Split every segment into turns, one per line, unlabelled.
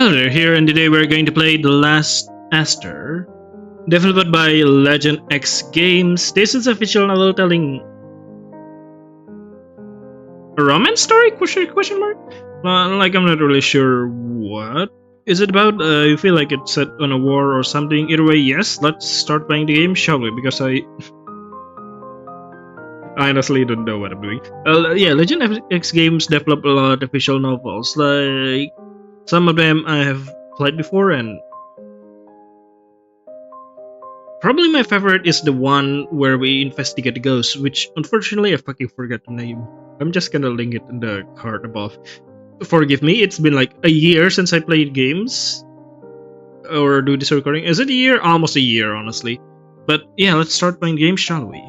Hello there, here, and today we're going to play The Last Aster, developed by LegendExGames. This is official novel telling a romance story? Question mark? Like, I'm not really sure what is it about. I feel like it's set on a war or something. Either way, yes, let's start playing the game, shall we? Because I honestly don't know what I'm doing. Yeah, LegendExGames develop a lot of visual novels. Like, some of them I have played before, and probably my favorite is the one where we investigate the ghosts, which unfortunately I fucking forgot the name. I'm just gonna link it in the card above. Forgive me, it's been like a year since I played games or do this recording. Is it a year? Almost a year, honestly. But yeah, let's start playing games, shall we?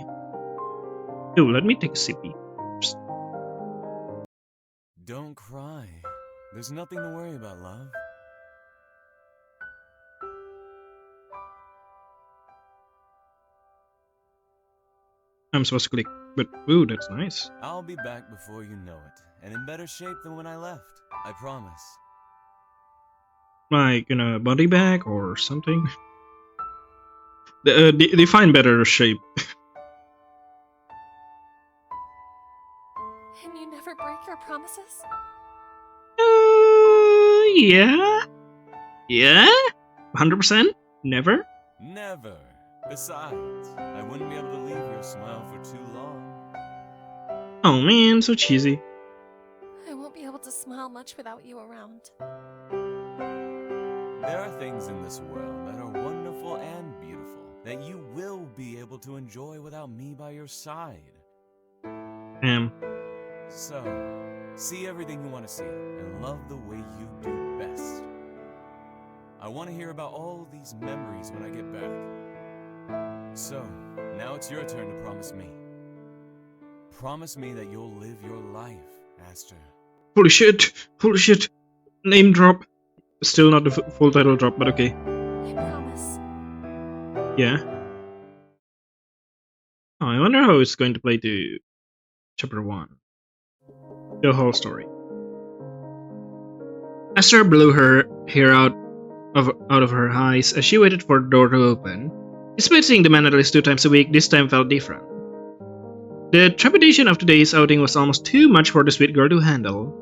Oh, let me take a sippy.
Don't cry. There's nothing to worry about, love.
I'm supposed to click, but ooh, that's nice.
I'll be back before you know it, and in better shape than when I left. I promise.
Like in a body bag or something. They find better shape.
And you never break your promises?
Yeah? Yeah? 100%? Never?
Never. Besides, I wouldn't be able to leave your smile for too long.
Oh man, so cheesy.
I won't be able to smile much without you around.
There are things in this world that are wonderful and beautiful that you will be able to enjoy without me by your side. So, see everything you want to see and love the way you do best. I want to hear about all these memories when I get back. So, now it's your turn to promise me. Promise me that you'll live your life, Aster.
Holy shit! Holy shit! Name drop. Still not the full title drop, but okay.
I promise.
Yeah. Oh, I wonder how it's going to play to chapter 1. The whole story. Aster blew her hair out of her eyes as she waited for the door to open. Despite seeing the man at least 2 times a week, this time felt different. The trepidation of today's outing was almost too much for the sweet girl to handle.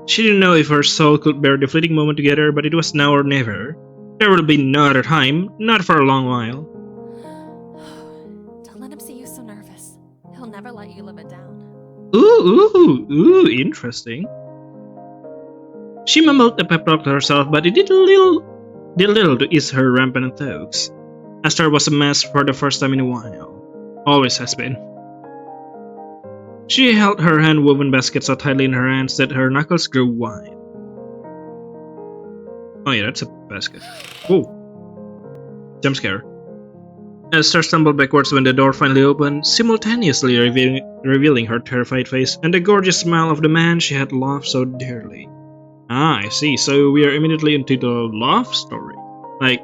She didn't know if her soul could bear the fleeting moment together, but it was now or never. There would be no other time, not for a long while.
Don't let him see you so nervous. He'll never let you live it down.
Ooh, interesting. She mumbled a pep talk to herself, but it did little to ease her rampant thoughts. Aster was a mess for the first time in a while. Always has been. She held her hand-woven basket so tightly in her hands that her knuckles grew wide. Oh yeah, that's a basket. Whoa. Jump scare. Aster stumbled backwards when the door finally opened, simultaneously revealing her terrified face and the gorgeous smile of the man she had loved so dearly. Ah, I see. So we are immediately into the love story. Like,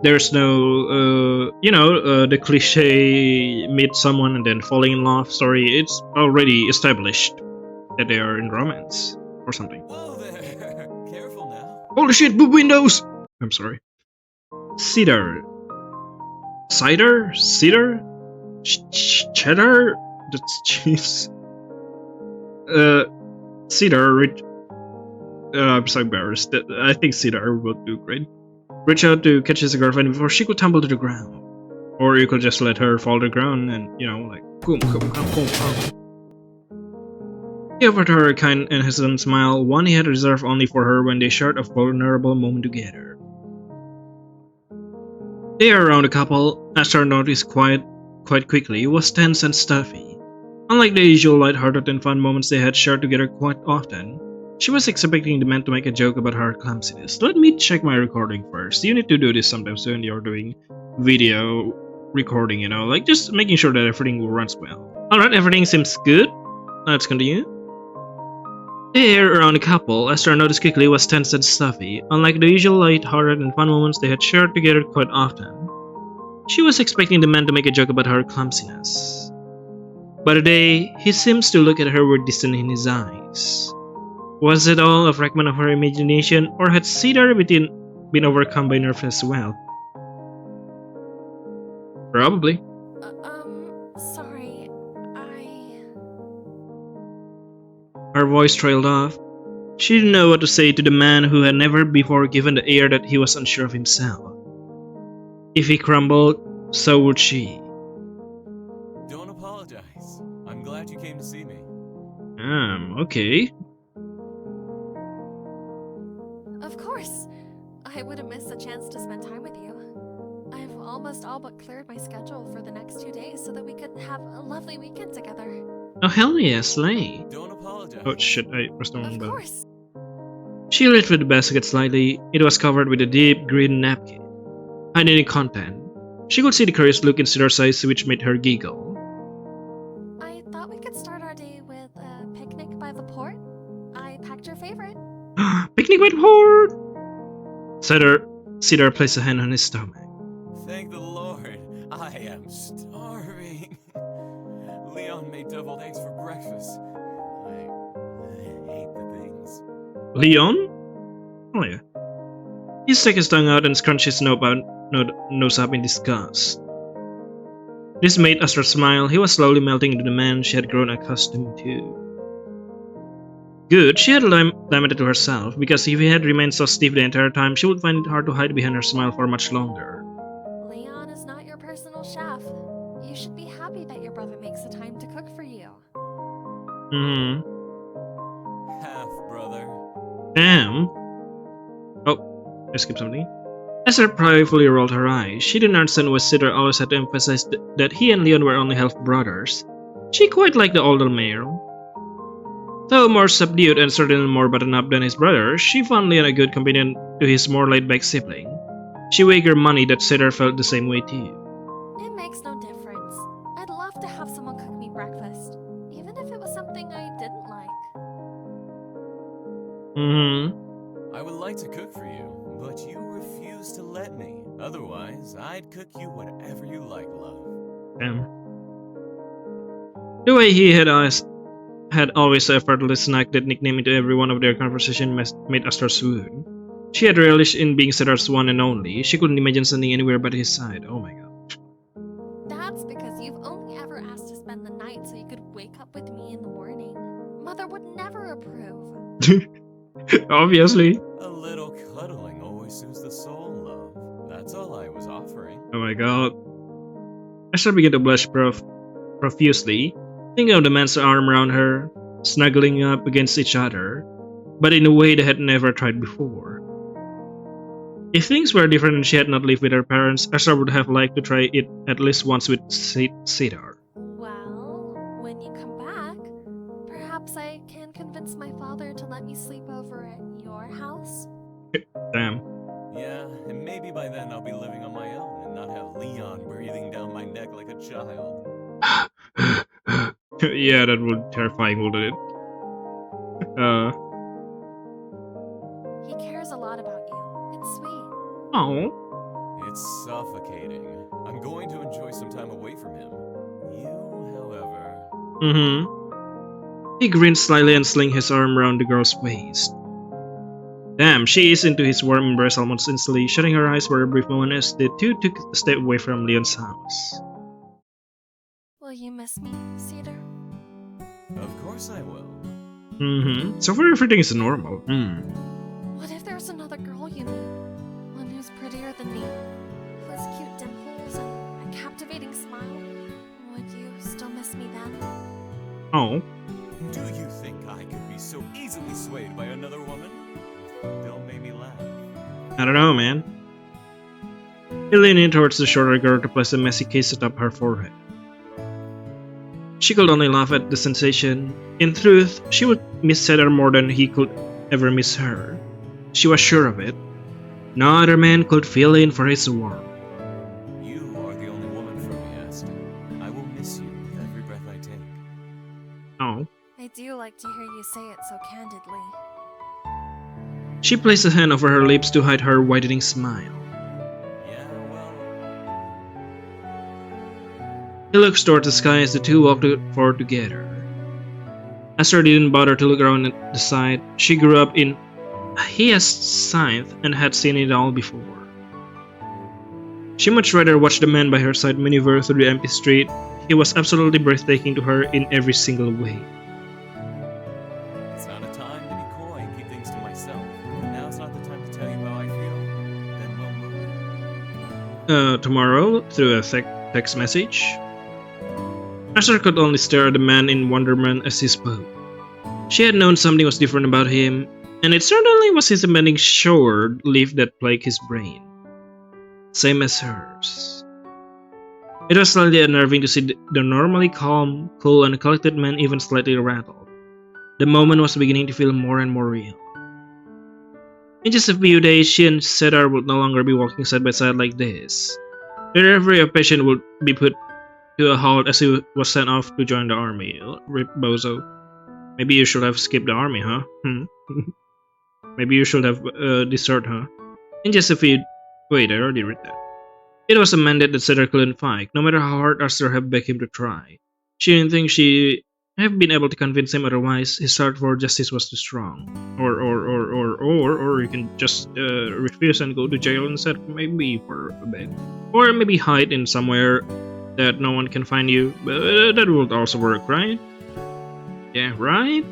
there's no, the cliche meet someone and then falling in love story. It's already established that they are in romance or something.
Whoa there! Careful now.
Holy shit, boob windows! I'm sorry. Cedar. Cider? Cedar? Cheddar? That's cheese. Cedar. I'm so embarrassed. I think Cedar would do great. Reach out to catch his girlfriend before she could tumble to the ground. Or you could just let her fall to the ground and, like, boom. He offered her a kind and hesitant smile, one he had reserved only for her when they shared a vulnerable moment together. The air around the couple, Aster noticed quite quickly, was tense and stuffy. Unlike the usual light-hearted and fun moments they had shared together quite often, she was expecting the man to make a joke about her clumsiness. Let me check my recording first. You need to do this sometimes when you're doing video recording, like just making sure that everything runs well. Alright, everything seems good. Let's continue. The air around the couple, Aster noticed quickly, was tense and stuffy. Unlike the usual light-hearted and fun moments they had shared together quite often, she was expecting the man to make a joke about her clumsiness. But today, he seems to look at her with disdain in his eyes. Was it all a fragment of her imagination, or had Cedar been overcome by nerves as well? Probably.
Sorry.
Her voice trailed off. She didn't know what to say to the man who had never before given the air that he was unsure of himself. If he crumbled, so would she.
Don't apologize. I'm glad you came to see me.
Okay.
Of course. I wouldn't miss a chance to spend time with you. I've almost all but cleared my schedule for the next 2 days so that we could have a lovely weekend together.
Oh hell yeah, slay.
Don't apologize.
Oh shit, I pressed the wrong
Of
button.
course.
She lifted the basket slightly. It was covered with a deep green napkin, hiding the content. She could see the curious look in Cedar's eyes, which made her giggle.
I thought we could start our day with a picnic by the port. I packed your favorite.
Picnic by the port! Cedar placed a hand on his stomach.
Thank the Lord. I am starving. Leon made deviled eggs for breakfast. I hate the things.
Leon? Oh yeah. He stuck his tongue out and scrunched his nose up in disgust. This made Aster smile. He was slowly melting into the man she had grown accustomed to. Good, she had lamented to herself, because if he had remained so stiff the entire time, she would find it hard to hide behind her smile for much longer.
Leon is not your personal chef. You should be happy that your brother makes the time to cook for you.
Half brother.
Damn. Oh, I skipped something. Esther pridefully rolled her eyes. She didn't understand why Cedar always had to emphasize that he and Leon were only half brothers. She quite liked the older male. Though more subdued and certainly more buttoned up than his brother, she found Leon a good companion to his more laid-back sibling. She weighed her money that Cedar felt the same way too.
It makes no difference. I'd love to have someone cook me breakfast, even if it was something I didn't like.
I would like to cook for you, but you refuse to let me. Otherwise, I'd cook you whatever you like, love.
Damn. The way he had always effortless snack that nickname into every one of their conversation made Aster swoon. She had relished in being Cedar's one and only. She couldn't imagine standing anywhere but his side. Oh my god.
That's because you've only ever asked to spend the night so you could wake up with me in the morning. Mother would never approve.
Obviously.
A little cuddling always soothes the soul, love. That's all I was offering.
Oh my god. Aster began to blush profusely, thinking of the man's arm around her, snuggling up against each other, but in a way they had never tried before. If things were different and she had not lived with her parents, Aster would have liked to try it at least once with Cedar.
Well, when you come back, perhaps I can convince my father to let me sleep over at your house?
Damn.
Yeah, and maybe by then I'll be living on my own and not have Leon breathing down my neck like a child.
Yeah, that would be terrifying, wouldn't it?
He cares a lot about you. It's sweet.
Oh.
It's suffocating. I'm going to enjoy some time away from him. You, however...
He grinned slightly and slung his arm around the girl's waist. Damn, she is into his warm embrace almost instantly, shutting her eyes for a brief moment as the two took a step away from Leon's house.
Will you miss me, Cedar?
Of course I will.
So far everything is normal.
What if there's another girl you meet? One who's prettier than me? Who has cute dimples and a captivating smile? Would you still miss me then?
Oh.
Do you think I could be so easily swayed by another woman? Don't make me laugh.
I don't know, man. He leaned in towards the shorter girl to place a messy kiss atop her forehead. She could only laugh at the sensation. In truth, she would miss Cedar more than he could ever miss her. She was sure of it. No other man could fill in for his warmth.
You are the only woman for me, Aster. I will miss you with every breath I take.
Oh.
I do like to hear you say it so candidly.
She placed a hand over her lips to hide her widening smile.
Yeah, well...
He looked toward the sky as the two walked forward together. Aster didn't bother to look around at the side. She grew up in Hias Scythe and had seen it all before. She much rather watch the man by her side maneuver through the empty street. He was absolutely breathtaking to her in every single way.
It's not a time to be coy and keep things to myself. Now's not the time to tell you how I feel. Then we'll move.
Tomorrow, through a text message. Aster could only stare at the man in wonderment as he spoke. She had known something was different about him, and it certainly was his impending short leaf that plagued his brain. Same as hers. It was slightly unnerving to see the normally calm, cool, and collected man even slightly rattled. The moment was beginning to feel more and more real. In just a few days, she and Cedar would no longer be walking side by side like this. Their every patient would be put to a halt as he was sent off to join the army. Rip Bozo. Maybe you should have skipped the army, huh? Maybe you should have deserted, huh? In just a few... Wait, I already read that. It was a mandate that Cedar couldn't fight, no matter how hard Aster had begged him to try. She didn't think she have been able to convince him otherwise. His heart for justice was too strong. Or you can just refuse and go to jail instead, maybe for a bit. Or maybe hide in somewhere that no one can find you. But that would also work, right? Yeah, right?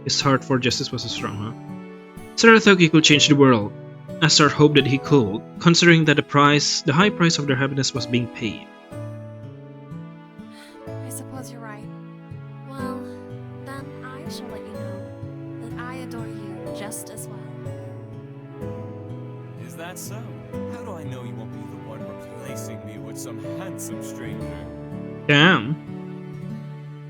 His heart for justice was too strong, huh? Sarah thought he could change the world. Aster hoped that he could, considering that the high price of their happiness was being paid.
I suppose you're right. Well, then I shall let you know that I adore you just as well.
Is that so? How do I know you won't be the one replacing me with some handsome stranger?
Damn.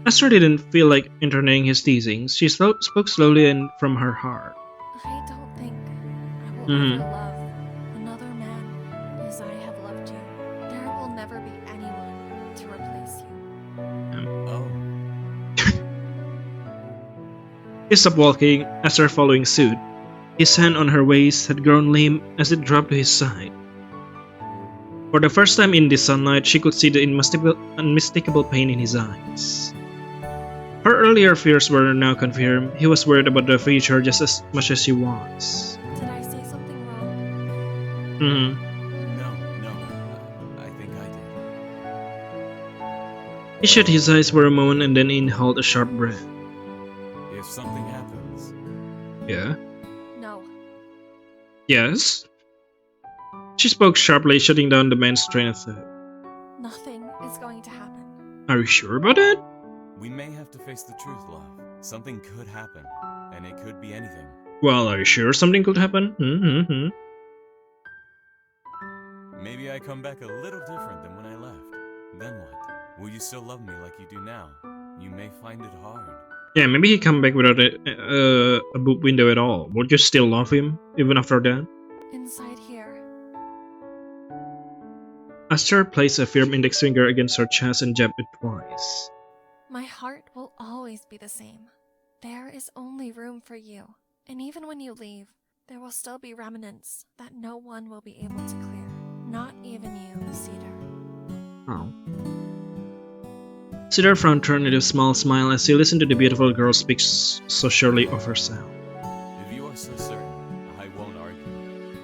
Aster didn't feel like entertaining his teasings. She spoke slowly and from her heart.
I don't think I will ever love another man as I have loved you. There will never be anyone to replace you.
Oh.
He stopped walking, Aster following suit. His hand on her waist had grown limp as it dropped to his side. For the first time in the sunlight, she could see the unmistakable pain in his eyes. Her earlier fears were now confirmed. He was worried about the future just as much as she was.
Did I say something wrong?
No. I think I did.
He shut his eyes for a moment and then inhaled a sharp breath.
If something happens...
Yeah?
No.
Yes? She spoke sharply, shutting down the man's train of thought.
Nothing is going to happen.
Are you sure about that?
We may have to face the truth, love. Something could happen, and it could be anything.
Well, are you sure something could happen?
Maybe I come back a little different than when I left. Then what? Will you still love me like you do now? You may find it hard.
Yeah, maybe he come back without a boob window at all. Would you still love him, even after that?
Inside here.
Aster placed a firm index finger against her chest and jabbed it twice.
My heart will always be the same. There is only room for you. And even when you leave, there will still be remnants that no one will be able to clear. Not even you, Cedar.
Oh. Cedar frowned turned into a small smile as he listened to the beautiful girl speak so surely of herself.
If you are so certain, I won't argue.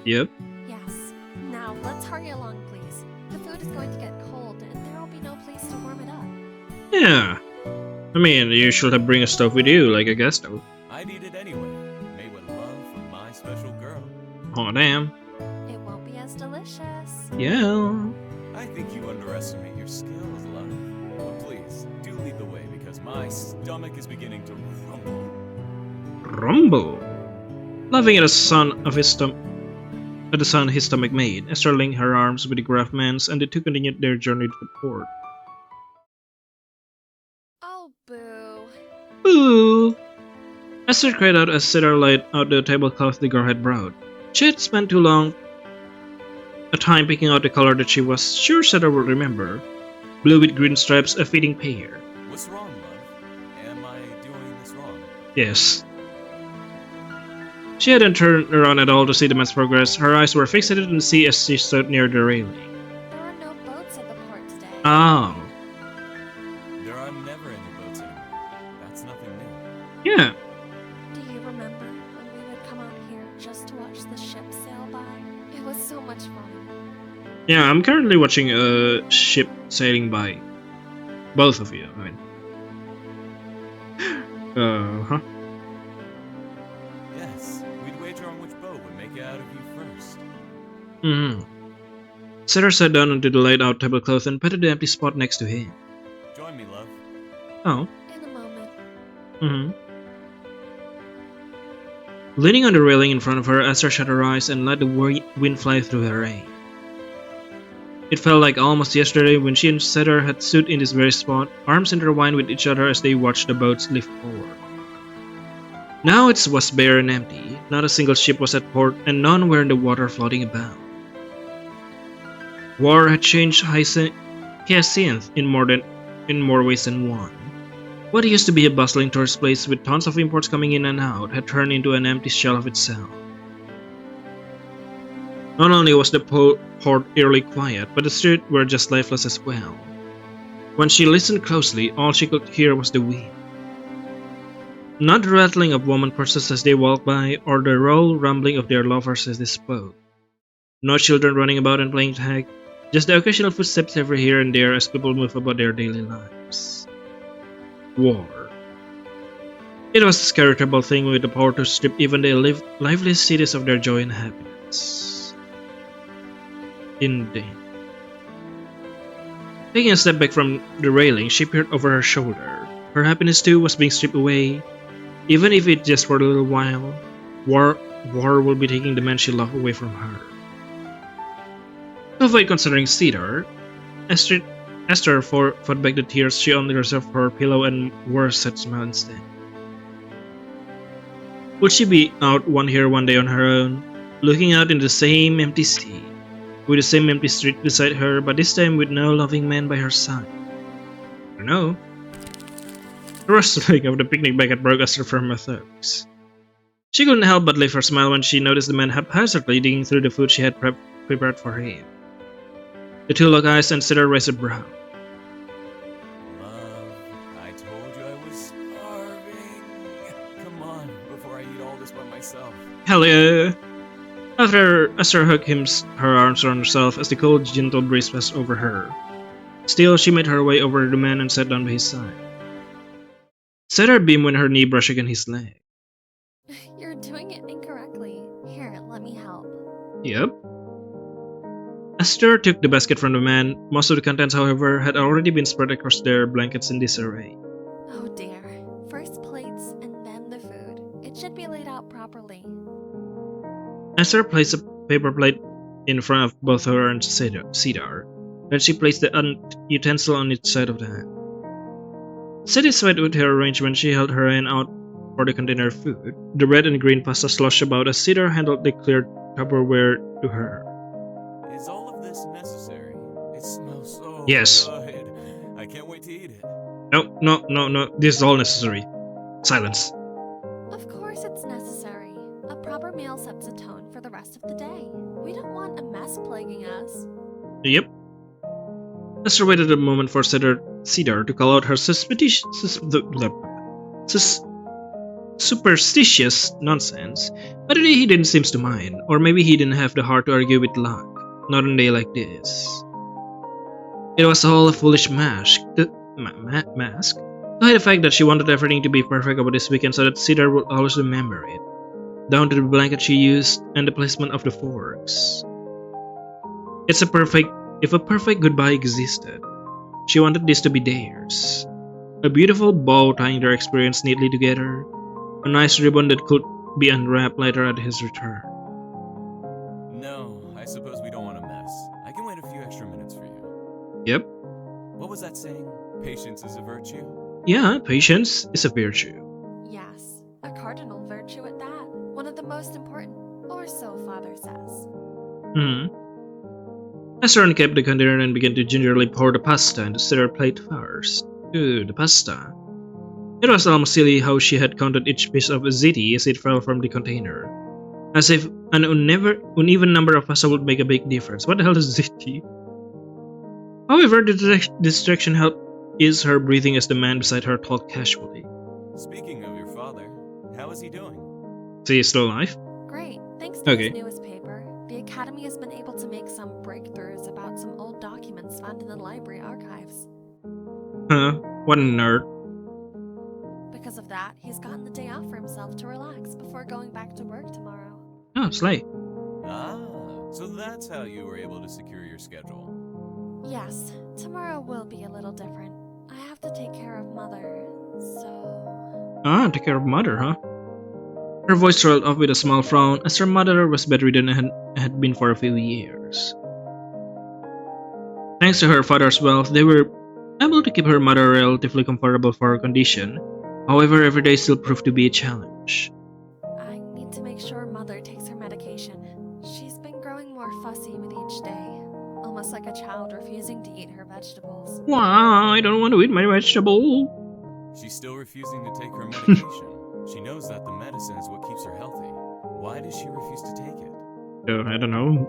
Yep.
Yes. Now, let's hurry along, please. The food is going to get cold, and there will be no place to warm it up.
Yeah. I mean, you should have bring a stove with you, like a gas stove.
I need it anyway. Made with love for my special girl.
Oh damn.
It won't be as delicious.
Yeah.
I think you underestimate your skills, love. But please, do lead the way because my stomach is beginning to rumble.
Rumble. Laughing at the sound of his stomach. At the sound his stomach made, Aster linked her arms with the gruff man's and the two continued their journey to the port.
Oh, boo.
Boo! Aster cried out as Cedar laid out the tablecloth the girl had brought. She had spent too long a time picking out the color that she was sure Cedar would remember. Blue with green stripes, a fitting pair.
What's wrong, love? Am I doing this wrong?
Yes. She hadn't turned around at all to see the man's progress. Her eyes were fixated on the sea as she stood near the railing.
There are no boats at the port today.
Oh. Yeah.
Do you remember when we would come out here just to watch the ship sail by? It was so much fun.
Yeah, I'm currently watching a ship sailing by. Both of you, I mean. Huh?
Yes, we'd wager on which boat would make it out of you first.
Mm-hmm. Cedar sat down onto the laid-out tablecloth and patted the empty spot next to him.
Join me, love.
Oh.
In a moment.
Mm-hmm. Leaning on the railing in front of her, Aster shut her eyes and let the wind fly through her hair. It felt like almost yesterday when she and Cedar had stood in this very spot, arms intertwined with each other as they watched the boats lift forward. Now it was bare and empty, not a single ship was at port, and none were in the water floating about. War had changed Hyacinth in more ways than one. What used to be a bustling tourist place with tons of imports coming in and out had turned into an empty shell of itself. Not only was the port eerily quiet, but the streets were just lifeless as well. When she listened closely, all she could hear was the wind. Not the rattling of women purses as they walked by, or the low rumbling of their lovers as they spoke. No children running about and playing tag, just the occasional footsteps every here and there as people move about their daily lives. War. It was a scary, terrible thing with the power to strip even the liveliest cities of their joy and happiness. Indeed. Taking a step back from the railing, she peered over her shoulder. Her happiness too was being stripped away, even if it just for a little while. War will be taking the man she loved away from her. To avoid considering Cedar, Aster fought back the tears she only reserved for her pillow and wore a sad smile instead. Would she be out one here one day on her own, looking out in the same empty sea, with the same empty street beside her, but this time with no loving man by her side? I don't know. The rustling of the picnic bag broke Aster from her thoughts. She couldn't help but leave her smile when she noticed the man haphazardly digging through the food she had prepared for him. The two locked eyes and Cedar raised a brow.
Love, I told you I was starving. Come on, before I eat all this by myself.
Hell yeah! After Aster hugged her arms around herself as the cold, gentle breeze passed over her. Still, she made her way over to the man and sat down by his side. Cedar beamed when her knee brushed against his leg.
You're doing it incorrectly. Here, let me help.
Yep. Aster took the basket from the man. Most of the contents, however, had already been spread across their blankets in disarray.
Oh dear. First plates and then the food. It should be laid out properly.
Aster placed a paper plate in front of both her and Cedar. Then she placed the utensil on each side of the hand. Satisfied with her arrangement, she held her hand out for the container of food. The red and green pasta sloshed about as Cedar handled the clear Tupperware to her.
Is all of this necessary? It smells so
Yes.
good. I can't wait to eat it.
No. This is all necessary. Silence.
Of course it's necessary. A proper meal sets a tone for the rest of the day. We don't want a mess plaguing us.
Yep. Aster waited a moment for Cedar to call out her superstitious nonsense, but today he didn't seem to mind, or maybe he didn't have the heart to argue with luck, not on a day like this. It was all a foolish mask to hide the fact that she wanted everything to be perfect about this weekend so that Cedar would always remember it, down to the blanket she used and the placement of the forks. If a perfect goodbye existed, she wanted this to be theirs. A beautiful bow tying their experience neatly together, a nice ribbon that could be unwrapped later at his return.
No, I suppose we don't want a mess. I can wait a few extra minutes for you.
Yep.
What was that saying? Patience is a virtue?
Yeah, patience is a virtue.
Yes, a cardinal virtue at that. One of the most important, or so Father says.
Aster uncapped the container and began to gingerly pour the pasta into Cedar's plate first. Ooh, the pasta. It was almost silly how she had counted each piece of ziti as it fell from the container. As if an uneven number of pasta would make a big difference. What the hell is ziti? However, the distraction helped ease her breathing as the man beside her talked casually.
Speaking of your your father. How is he doing?
Is he still alive?
Great. Thanks to
Okay.
his newest paper, the Academy has been able to make some breakthroughs about some old documents found in the library archives.
Huh? What a nerd.
Because of that, he's gotten the day off for himself to relax before going back to work tomorrow.
Oh, slay.
Ah, so that's how you were able to secure your schedule.
Yes, tomorrow will be a little different. I have to take care of Mother, so...
Ah, take care of mother, huh? Her voice trailed off with a small frown as her mother was bedridden and had been for a few years. Thanks to her father's wealth, they were able to keep her mother relatively comfortable for her condition. However, every day still proved to be a challenge.
I need to make sure Mother takes her medication. She's been growing more fussy with each day, almost like a child refusing to eat her vegetables.
Why? I don't want to eat my vegetable.
She's still refusing to take her medication. She knows that the medicine is what keeps her healthy. Why does she refuse to take it?
I don't know.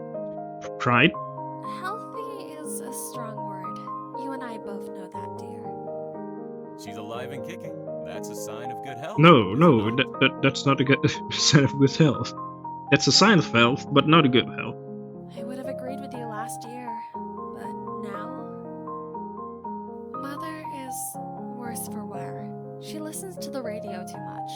Pride?
Healthy is a strong word. You and I both know that, dear.
She's alive and kicking. That's a sign of good health.
No,
is
no,
it not?
that's not a good sign of good health. That's a sign of health, but not a good health.
I would have agreed with you last year, but now? Mother is worse for wear. She listens to the radio too much.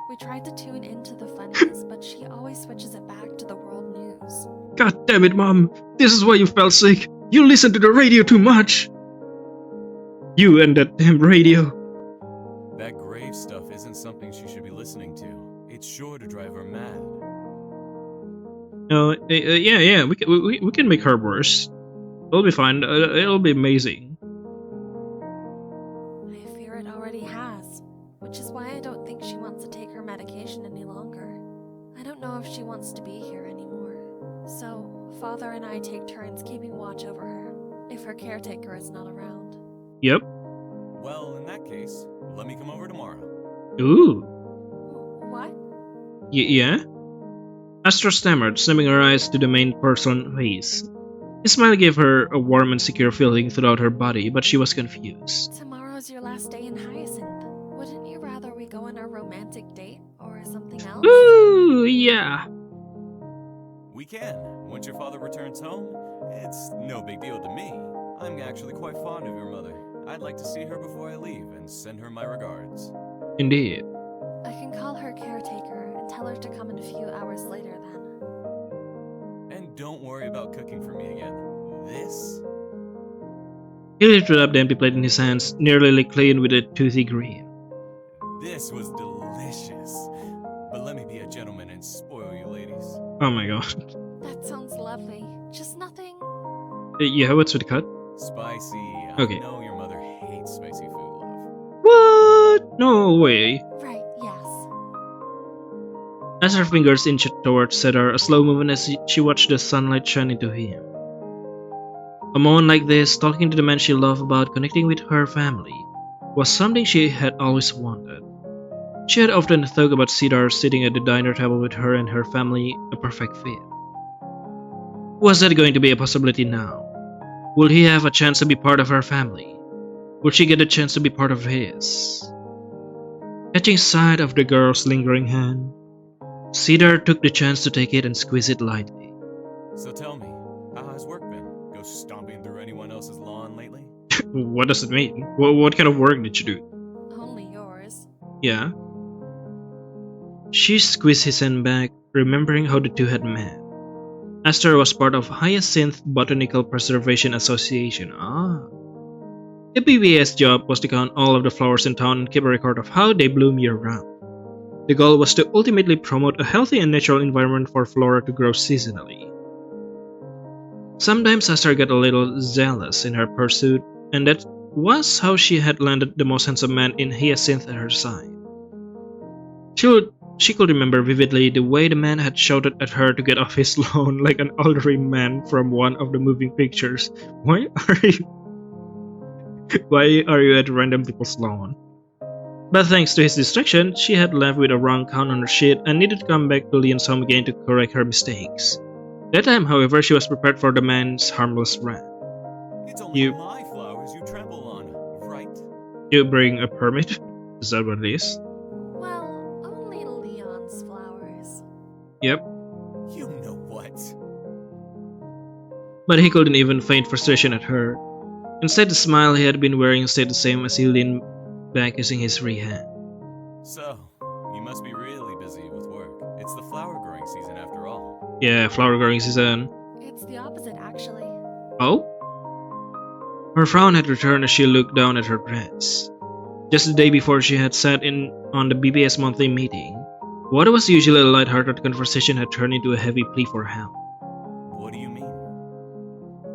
We tried to tune into the funnies, but she always switches it back to the world news.
God damn it, Mom! This is why you fell sick! You listen to the radio too much! You and that damn radio.
That grave stuff isn't something she should be listening to. It's sure to drive her mad.
Yeah, we can make her worse. It'll be fine. It'll be amazing.
I fear it already has, which is why I don't think she wants to take her medication any longer. I don't know if she wants to be here anymore. So, Father and I take turns keeping watch over her, if her caretaker is not around.
Yep.
Well, in that case, let me come over tomorrow.
Ooh.
What?
Yeah? Aster stammered, snapping her eyes to the main person's face. His smile gave her a warm and secure feeling throughout her body, but she was confused.
Tomorrow's your last day in Hyacinth. Wouldn't you rather we go on a romantic date or something else?
Ooh, yeah.
We can. Once your father returns home, it's no big deal to me. I'm actually quite fond of your mother. I'd like to see her before I leave and send her my regards.
Indeed.
I can call her caretaker and tell her to come in a few hours later then.
And don't worry about cooking for me again. This?
He lifted up the empty plate in his hands, nearly clean with a toothy grin.
This was delicious. But let me be a gentleman and spoil you ladies.
Oh my god.
That sounds lovely. Just nothing.
Yeah, what's with the cut?
Spicy.
Okay.
I know your mother hates spicy food, love.
What? No way.
Right, yes.
As her fingers inched towards Cedar, a slow movement as she watched the sunlight shine into him. A moment like this, talking to the man she loved about connecting with her family, was something she had always wanted. She had often thought about Cedar sitting at the dinner table with her and her family, a perfect fit. Was that going to be a possibility now? Will he have a chance to be part of her family? Will she get a chance to be part of his? Catching sight of the girl's lingering hand, Cedar took the chance to take it and squeeze it lightly.
So tell me, how has work been? Go stomping through anyone else's lawn lately?
What does it mean? What kind of work did you do?
Only yours.
Yeah. She squeezed his hand back, remembering how the two had met. Aster was part of Hyacinth Botanical Preservation Association. The PBA's job was to count all of the flowers in town and keep a record of how they bloom year-round. The goal was to ultimately promote a healthy and natural environment for flora to grow seasonally. Sometimes Aster got a little zealous in her pursuit, and that was how she had landed the most handsome man in Hyacinth at her side. She could remember vividly the way the man had shouted at her to get off his lawn like an elderly man from one of the moving pictures. Why are you at random people's lawn? But thanks to his distraction, she had left with a wrong count on her sheet and needed to come back to Leon's home again to correct her mistakes. That time, however, she was prepared for the man's harmless wrath.
It's only my flowers you trample on, right?
You bring a permit? Is that what it is?
Well,
Yep.
You know what?
But he couldn't even feign frustration at her. Instead, the smile he had been wearing stayed the same as he leaned back using his free hand.
So, you must be really busy with work. It's the flower growing season after all.
Yeah, flower growing season.
It's the opposite, actually.
Oh? Her frown had returned as she looked down at her dress. Just the day before she had sat in on the BBS monthly meeting, what was usually a light-hearted conversation had turned into a heavy plea for help.
What do you mean?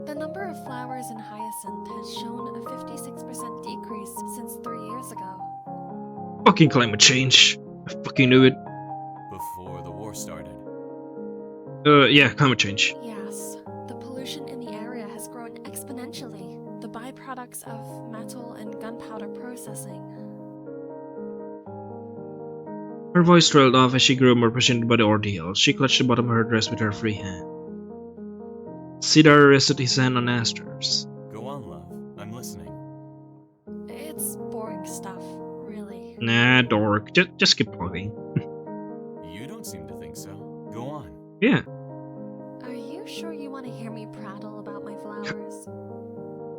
The number of flowers in Hyacinth has shown a 56% decrease since 3 years ago.
Fucking climate change. I fucking knew it.
Before the war started.
Yeah, climate change.
Yes, the pollution in the area has grown exponentially. The byproducts of metal and gunpowder processing.
Her voice trailed off as she grew more passionate by the ordeal. She clutched the bottom of her dress with her free hand. Cedar rested his hand on Aster's.
Go on, love. I'm listening.
It's boring stuff, really.
Nah, dork. Just keep talking.
You don't seem to think so. Go on.
Yeah.
Are you sure you want to hear me prattle about my flowers?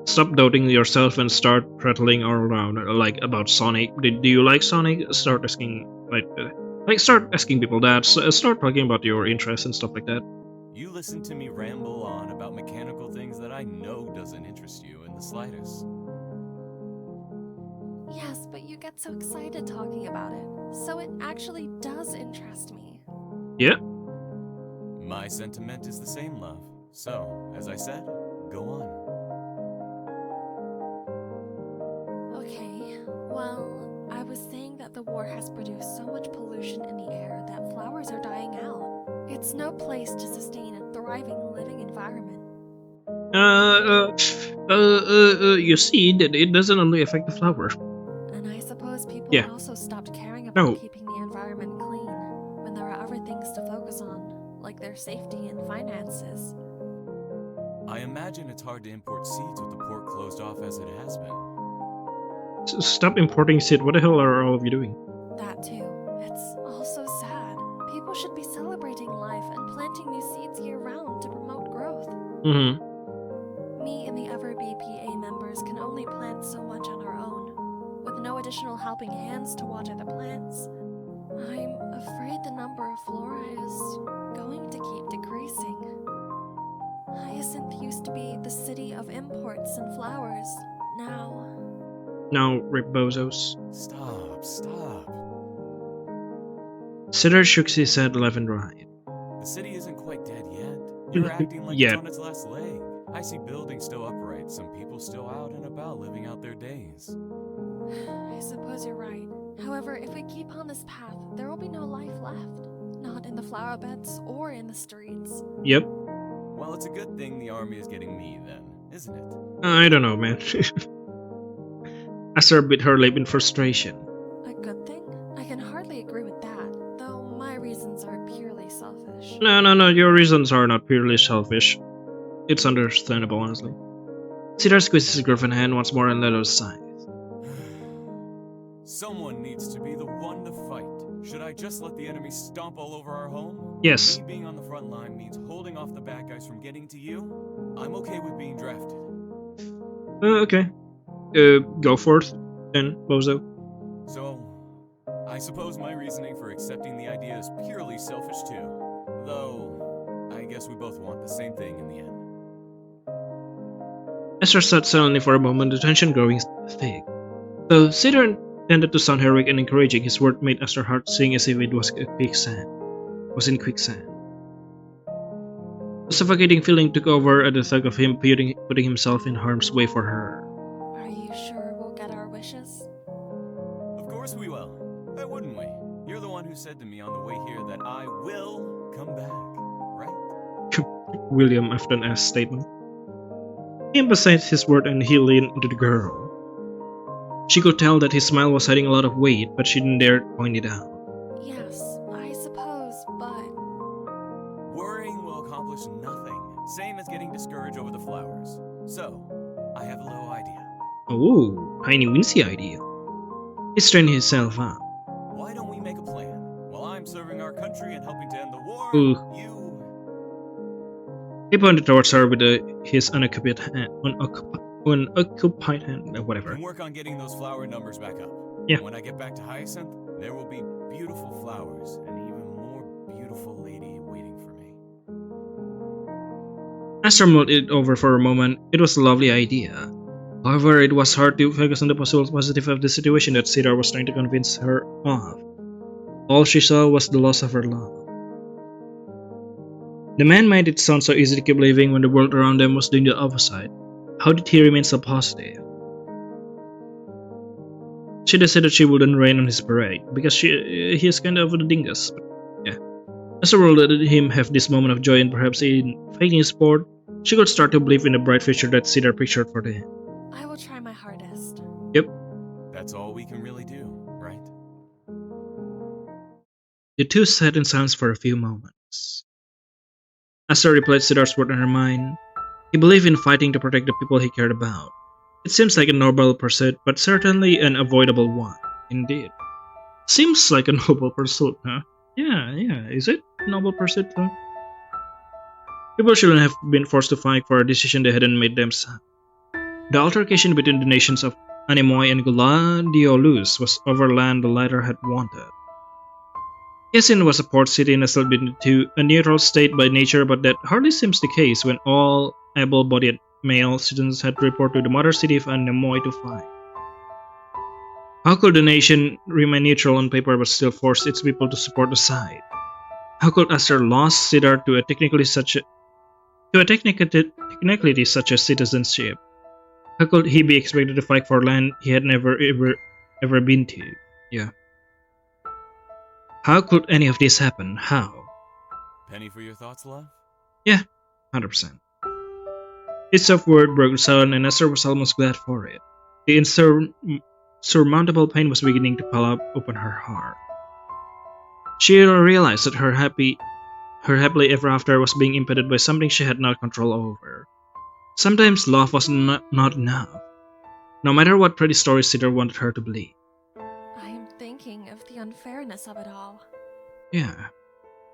Stop doubting yourself and start prattling all around, like about Sonic. Do you like Sonic? Start asking, start asking people that. Start talking about your interests and stuff like that.
You listen to me ramble on about mechanical things that I know doesn't interest you in the slightest.
Yes, but you get so excited talking about it, so it actually does interest me.
Yeah.
My sentiment is the same, love. So, as I said, go on.
Okay, well, I was saying that the war has produced so much pollution in the air that flowers are dying out. It's no place to sustain a thriving living environment.
You see, that it doesn't only affect the flower.
And I suppose people
Yeah.
also stopped caring about
No.
keeping the environment clean when there are other things to focus on, like their safety and finances.
I imagine it's hard to import seeds with the port closed off as it has been.
Stop importing shit. What the hell are all of you doing?
That too. It's all so sad. People should be celebrating life and planting new seeds year-round to promote growth.
Mm-hmm.
Me and the other BPA members can only plant so much on our own, with no additional helping hands to water the plants. I'm afraid the number of flora is going to keep decreasing. Hyacinth used to be the city of imports and flowers.
Now, ribozos.
Stop.
Cedar shook his head left and right.
The city isn't quite dead yet. You're acting like
Yeah.
it's on its last leg. I see buildings still upright, some people still out and about living out their days.
I suppose you're right. However, if we keep on this path, there will be no life left. Not in the flower beds or in the streets.
Yep.
Well, it's a good thing the army is getting me then, isn't it?
I don't know, man. Aster bit her lip in frustration.
A good thing? I can hardly agree with that, though my reasons are purely selfish.
No. Your reasons are not purely selfish. It's understandable, honestly. Cedar squeezed his girlfriend's hand once more and let out a sigh.
Someone needs to be the one to fight. Should I just let the enemy stomp all over our home?
Yes.
Me being on the front line means holding off the bad guys from getting to you? I'm okay with being drafted.
Okay. Go for it, then, bozo.
So, I suppose my reasoning for accepting the idea is purely selfish too. Though, I guess we both want the same thing in the end.
Aster sat silently for a moment, the tension growing thick. Though Cedar intended to sound heroic and encouraging, his word made Aster's heart sing as if it was in quicksand. A suffocating feeling took over at the thought of him putting himself in harm's way for her.
Are you sure we'll get our wishes?
Of course we will. Why wouldn't we? You're the one who said to me on the way here that I will come back, right?
William Afton asked statement. He emphasized his word and he leaned into the girl. She could tell that his smile was hiding a lot of weight, but she didn't dare point it out.
Yes, I suppose, but...
Worrying will accomplish nothing. Same as getting discouraged over the flowers. So, I have a little idea.
Oh, tiny wincy idea. He straightened himself up.
Why don't we make a plan? While I'm serving our country and helping to end the war,
Ooh.
you...
He pointed towards her with his unoccupied hand, unoccupied hand, whatever.
can work on getting those flower numbers back up.
Yeah.
When I get back to Hyacinth, there will be beautiful flowers and even more beautiful lady waiting for me.
Aster mulled it over for a moment. It was a lovely idea. However, it was hard to focus on the possible positive of the situation that Cedar was trying to convince her of. All she saw was the loss of her love. The man made it sound so easy to keep living when the world around them was doing the opposite. How did he remain so positive? She decided she wouldn't rain on his parade, because he is kind of a dingus. But yeah. As the world let him have this moment of joy and perhaps in failing sport, she could start to believe in the bright future that Cedar pictured for them.
I will try my hardest.
Yep.
That's all we can really do, right?
The two sat in silence for a few moments. Aster replayed Cedar's word in her mind. He believed in fighting to protect the people he cared about. It seems like a noble pursuit, but certainly an avoidable one. Indeed. Seems like a noble pursuit, huh? Yeah, is it? Noble pursuit, huh? People shouldn't have been forced to fight for a decision they hadn't made themselves. The altercation between the nations of Anemoy and Gladiolus was over land the latter had wanted. Yasin was a port city nestled into a neutral state by nature, but that hardly seems the case when all able-bodied male citizens had to report to the mother city of Anemoy to fight. How could the nation remain neutral on paper but still force its people to support the side? How could Aster lose Cedar to a technicality such as citizenship? How could he be expected to fight for land he had never ever been to? Yeah. How could any of this happen? How?
Penny for your thoughts, love?
Yeah, 100%. His soft word broke silence, and Aster was almost glad for it. The insurmountable pain was beginning to pile up upon her heart. She realized that her happily ever after was being impeded by something she had no control over. Sometimes love was not enough, no matter what pretty stories Cedar wanted her to believe.
I am thinking of the unfairness of it all.
Yeah,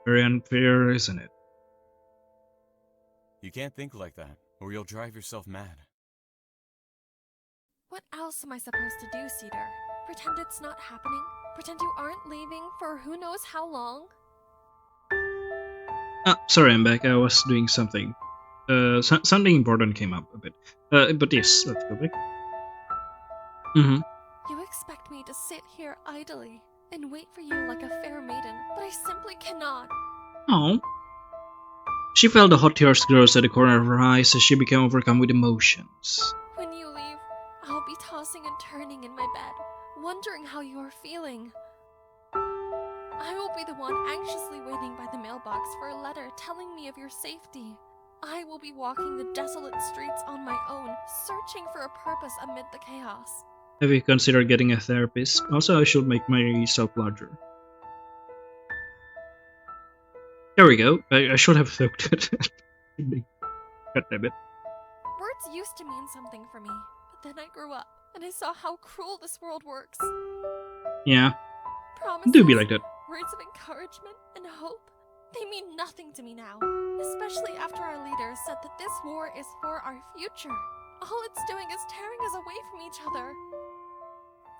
very unfair, isn't it?
You can't think like that, or you'll drive yourself mad.
What else am I supposed to do, Cedar? Pretend it's not happening? Pretend you aren't leaving for who knows how long?
Sorry, I'm back. I was doing something. Something important came up a bit. But yes, let's go back.
You expect me to sit here idly and wait for you like a fair maiden, but I simply cannot.
Oh. She felt the hot tears grow at the corner of her eyes as she became overcome with emotions.
When you leave, I'll be tossing and turning in my bed, wondering how you are feeling. I will be the one anxiously waiting by the mailbox for a letter telling me of your safety. I will be walking the desolate streets on my own, searching for a purpose amid the chaos.
Have you considered getting a therapist? Also, I should make myself larger. There we go. I should have looked at it. God damn it.
Words used to mean something for me, but then I grew up and I saw how cruel this world works.
Yeah,
Promises,
do be like that.
words of encouragement and hope, they mean nothing to me now, especially after our leaders said that this war is for our future. All it's doing is tearing us away from each other.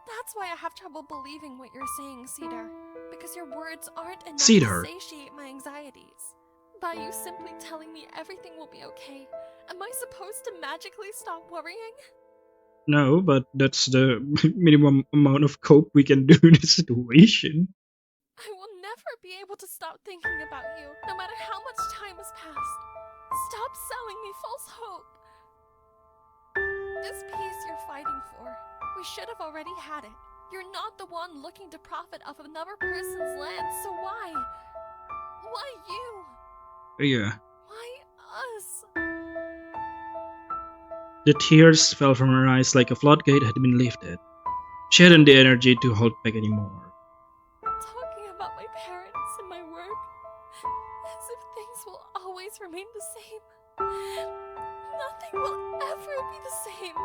That's why I have trouble believing what you're saying, Cedar, because your words aren't enough
Cedar.
to satiate my anxieties. By you simply telling me everything will be okay, am I supposed to magically stop worrying?
No, but that's the minimum amount of cope we can do in this situation.
I will never be able to stop thinking about you, no matter how much time has passed. Stop selling me false hope. This peace you're fighting for, we should have already had it. You're not the one looking to profit off of another person's land, so why? Why you?
Yeah.
Why us?
The tears fell from her eyes like a floodgate had been lifted. She hadn't the energy to hold back anymore.
Talking about my parents and my work, as if things will always remain the same. Nothing will ever be the same.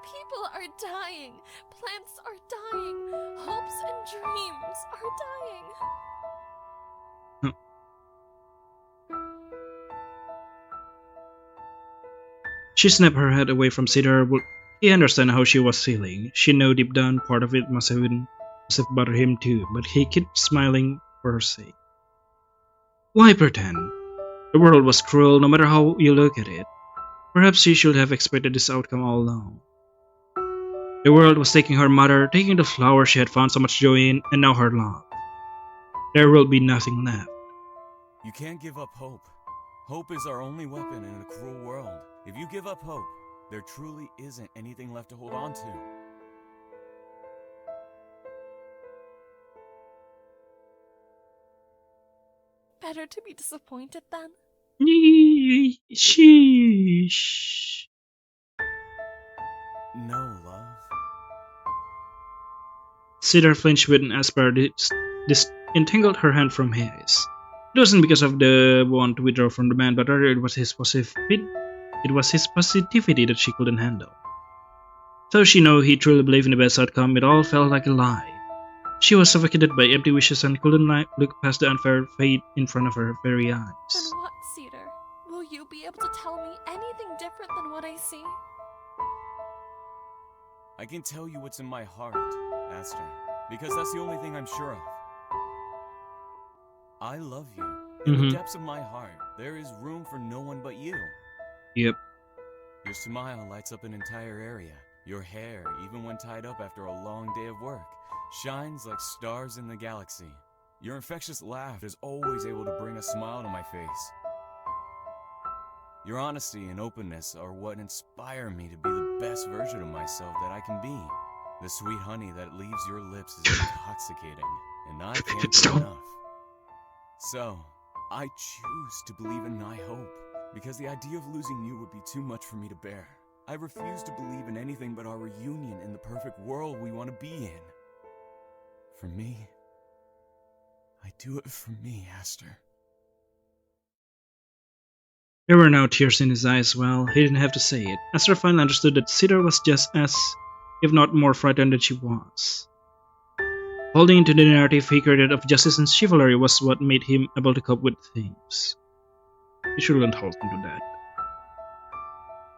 People are dying. Plants are dying. Hopes and dreams are dying.
She snapped her head away from Cedar. He understood how she was feeling. She knew deep down part of it must have bothered him too, but he kept smiling for her sake. Why pretend? The world was cruel no matter how you look at it. Perhaps she should have expected this outcome all along. The world was taking her mother, taking the flower she had found so much joy in, and now her love. There will be nothing left.
You can't give up hope. Hope is our only weapon in a cruel world. If you give up hope, there truly isn't anything left to hold on to.
Better to be disappointed then?
Sheesh.
No, love.
Cedar flinched when Aster disentangled her hand from his. It wasn't because of the want to withdraw from the man, but rather it was his positivity that she couldn't handle. Though she knew he truly believed in the best outcome, it all felt like a lie. She was suffocated by empty wishes and couldn't look past the unfair fate in front of her very eyes.
Then what, Cedar? Will you be able to tell me anything different than what I see?
I can tell you what's in my heart, Aster, because that's the only thing I'm sure of. I love you. In the depths of my heart, there is room for no one but you.
Yep.
Your smile lights up an entire area. Your hair, even when tied up after a long day of work, shines like stars in the galaxy. Your infectious laugh is always able to bring a smile to my face. Your honesty and openness are what inspire me to be the best version of myself that I can be. The sweet honey that leaves your lips is intoxicating, and I can't get enough. So, I choose to believe in my hope, because the idea of losing you would be too much for me to bear. I refuse to believe in anything but our reunion in the perfect world we want to be in. For me, I do it for me, Aster.
There were now tears in his eyes. Well, he didn't have to say it. Aster finally understood that Cedar was just as, if not more frightened than she was. Holding into the narrative he created of justice and chivalry was what made him able to cope with things. He shouldn't hold into that.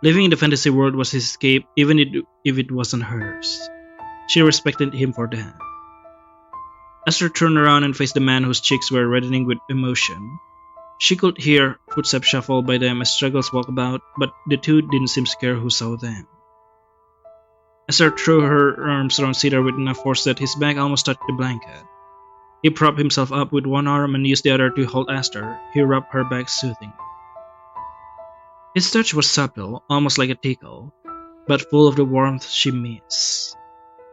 Living in the fantasy world was his escape, even if it wasn't hers. She respected him for that. Aster turned around and faced the man whose cheeks were reddening with emotion. She could hear footsteps shuffle by them as struggles walked about, but the two didn't seem to care who saw them. Aster threw her arms around Cedar with enough force that his back almost touched the blanket. He propped himself up with one arm and used the other to hold Aster. He rubbed her back soothingly. His touch was subtle, almost like a tickle, but full of the warmth she missed.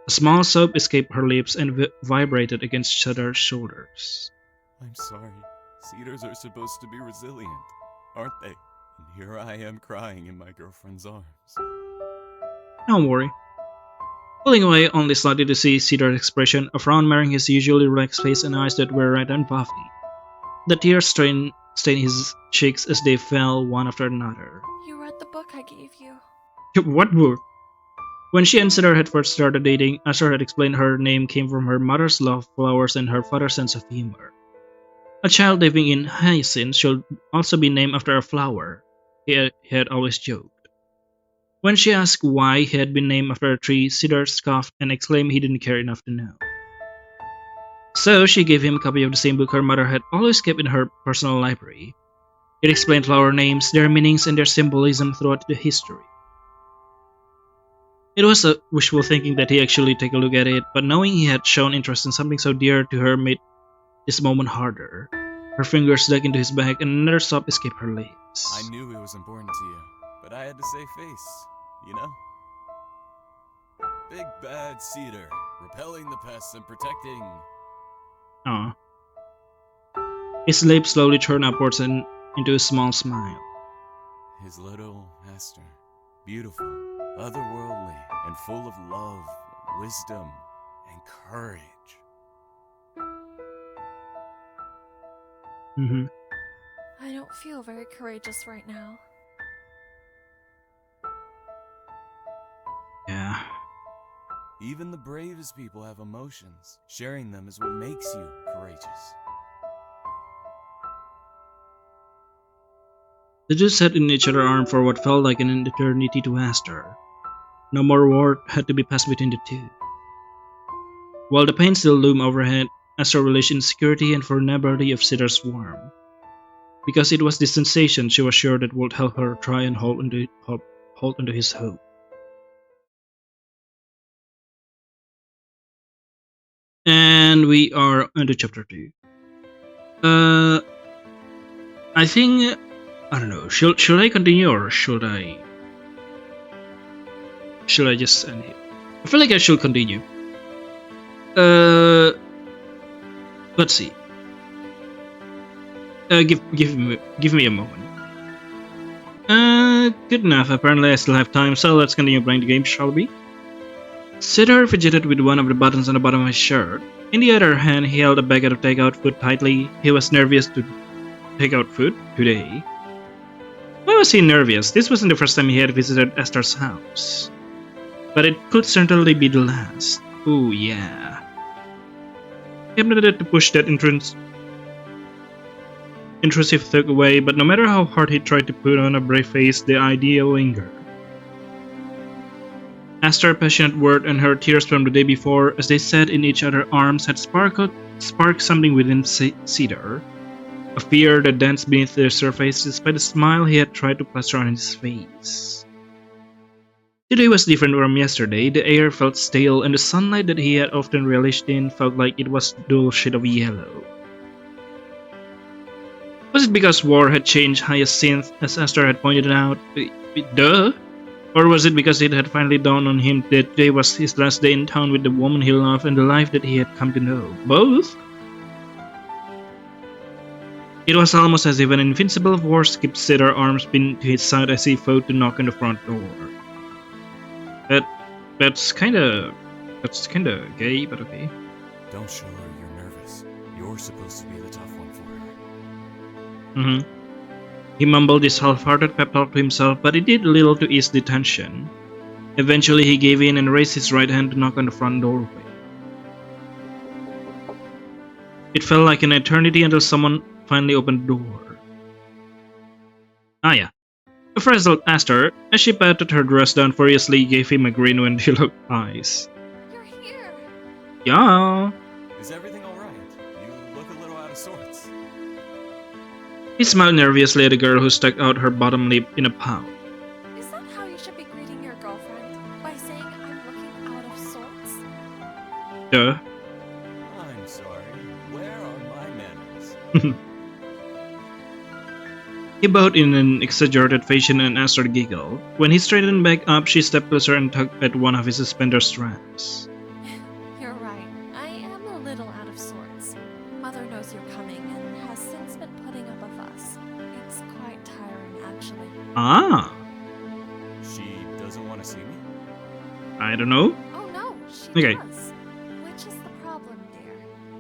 A small sob escaped her lips and vibrated against Cedar's shoulders.
I'm sorry. Cedars are supposed to be resilient, aren't they? And here I am crying in my girlfriend's arms.
Don't worry. Pulling away only slightly to see Cedar's expression, a frown marring his usually relaxed face and eyes that were red and puffy. The tears stained his cheeks as they fell one after another.
You read the book I gave you.
What book? When she and Cedar had first started dating, Aster had explained her name came from her mother's love of flowers and her father's sense of humor. A child living in Hyacinth should also be named after a flower, he had always joked. When she asked why he had been named after a tree, Cedar scoffed and exclaimed he didn't care enough to know. So she gave him a copy of the same book her mother had always kept in her personal library. It explained flower names, their meanings, and their symbolism throughout the history. It was a wishful thinking that he actually take a look at it, but knowing he had shown interest in something so dear to her made this moment harder. Her fingers dug into his back and another sob escaped her lips.
I knew it was important to you, but I had to save face, you know? Big bad Cedar, repelling the pests and protecting...
Aw. His lips slowly turned upwards and into a small smile.
His little Aster, beautiful, otherworldly, and full of love, wisdom, and courage.
I don't feel very courageous right now.
Yeah.
Even the bravest people have emotions. Sharing them is what makes you courageous.
The two sat in each other's arms for what felt like an eternity to Aster. No more word had to be passed between the two. While the pain still loomed overhead, Aster relished insecurity and vulnerability of Cedar's warmth. Because it was this sensation she was sure that would help her try and hold onto his hope. And we are into chapter 2. I think, I don't know, should I continue or should I just end here? I feel like I should continue. Let's see. Give me a moment. Good enough. Apparently I still have time, so let's continue playing the game, shall we? Cedar fidgeted with one of the buttons on the bottom of his shirt. In the other hand, he held a bag of takeout food tightly. He was nervous to take out food today. Why was he nervous? This wasn't the first time he had visited Aster's house. But it could certainly be the last. Ooh, yeah. He attempted to push that intrusive thought away, but no matter how hard he tried to put on a brave face, the idea lingered. Aster's passionate word and her tears from the day before, as they sat in each other's arms, had sparked something within Cedar. A fear that danced beneath the surface, despite the smile he had tried to plaster on his face. Today was different from yesterday. The air felt stale, and the sunlight that he had often relished in felt like it was a dull shade of yellow. Was it because war had changed Hyacinth, as Aster had pointed out? Duh! Or was it because it had finally dawned on him that today was his last day in town with the woman he loved and the life that he had come to know? Both? It was almost as if an invincible force kept Cedar's arms pinned to his side as he fought to knock on the front door. That's kinda gay, but okay.
Don't show her you're nervous. You're supposed to be the tough one for her.
He mumbled this half-hearted pep talk to himself, but it did little to ease the tension. Eventually he gave in and raised his right hand to knock on the front doorway. It felt like an eternity until someone finally opened the door. Ah yeah. A frazzled Aster, as she patted her dress down furiously, gave him a grin when she looked eyes.
You're here!
Yeah.
Is everything alright? You look a little out of sorts.
He smiled nervously at the girl who stuck out her bottom lip in a pout.
Is that how you should be greeting your girlfriend? By saying I'm looking out of sorts?
Duh.
I'm sorry. Where are my manners?
He bowed in an exaggerated fashion and Aster giggled. When he straightened back up, she stepped closer and tugged at one of his suspender straps.
You're right. I am a little out of sorts. Mother knows you're coming and has since been putting up a fuss. It's quite tiring, actually.
Ah,
She doesn't want to see me?
I don't know.
Oh no, she
Okay.
does. Which is the problem, dear.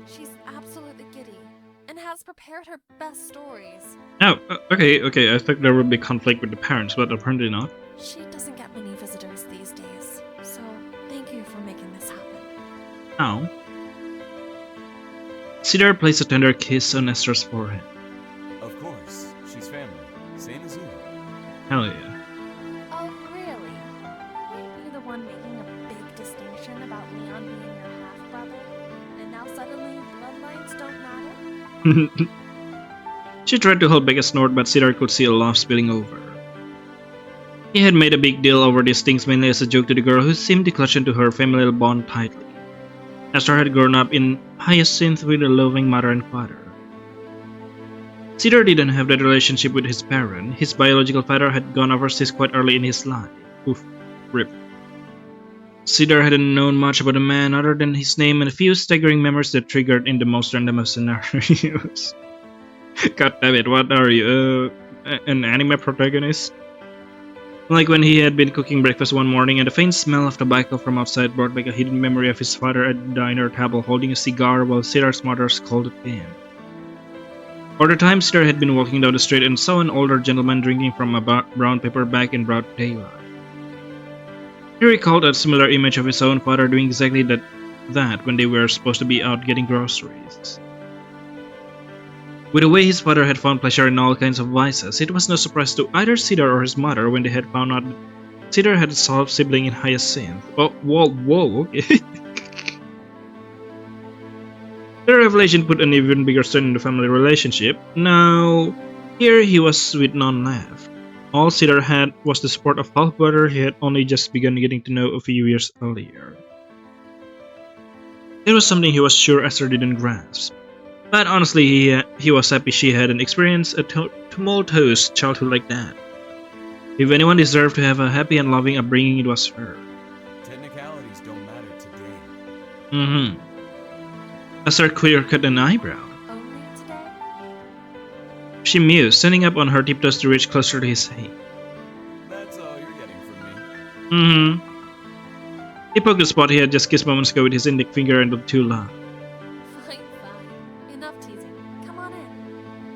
She's absolutely giddy and has prepared her best stories.
Oh, okay. I thought there would be conflict with the parents, but apparently not.
She doesn't get many visitors these days, so thank you for making this happen.
Ow. Cedar placed a tender kiss on Aster's forehead.
Of course. She's family. Same as you.
Hell yeah.
Oh, really? Weren't you the one making a big distinction about Leon being your half-brother? And now suddenly bloodlines don't matter?
She tried to hold back a snort, but Cedar could see a laugh spilling over. He had made a big deal over these things mainly as a joke to the girl who seemed to clutch into her familial bond tightly. Aster had grown up in Hyacinth with a loving mother and father. Cedar didn't have that relationship with his parent. His biological father had gone overseas quite early in his life. Oof, rip. Cedar hadn't known much about the man other than his name and a few staggering memories that triggered in the most random of scenarios. God damn it, what are you, an anime protagonist? Like when he had been cooking breakfast one morning and the faint smell of tobacco from outside brought back a hidden memory of his father at the diner table holding a cigar while Cedar's mother scolded him. Other times Cedar had been walking down the street and saw an older gentleman drinking from a brown paper bag in broad daylight. He recalled a similar image of his own father doing exactly that when they were supposed to be out getting groceries. With the way his father had found pleasure in all kinds of vices, it was no surprise to either Cedar or his mother when they had found out that Cedar had a half sibling in Hyacinth. Oh, whoa, okay. The revelation put an even bigger strain in the family relationship. Now, here he was with none left. All Cedar had was the support of half-brother he had only just begun getting to know a few years earlier. It was something he was sure Aster didn't grasp. But honestly, he was happy she hadn't experienced a tumultuous childhood like that. If anyone deserved to have a happy and loving upbringing, it was her.
Technicalities don't matter today.
Mm-hmm. Aster clear-cut an eyebrow.
Only today?
She mused, standing up on her tiptoes to reach closer to his head.
That's all you're getting from me.
Mm-hmm. He poked the spot he had just kissed moments ago with his index finger and looked too loud.
Fine. Enough teasing. Come on in.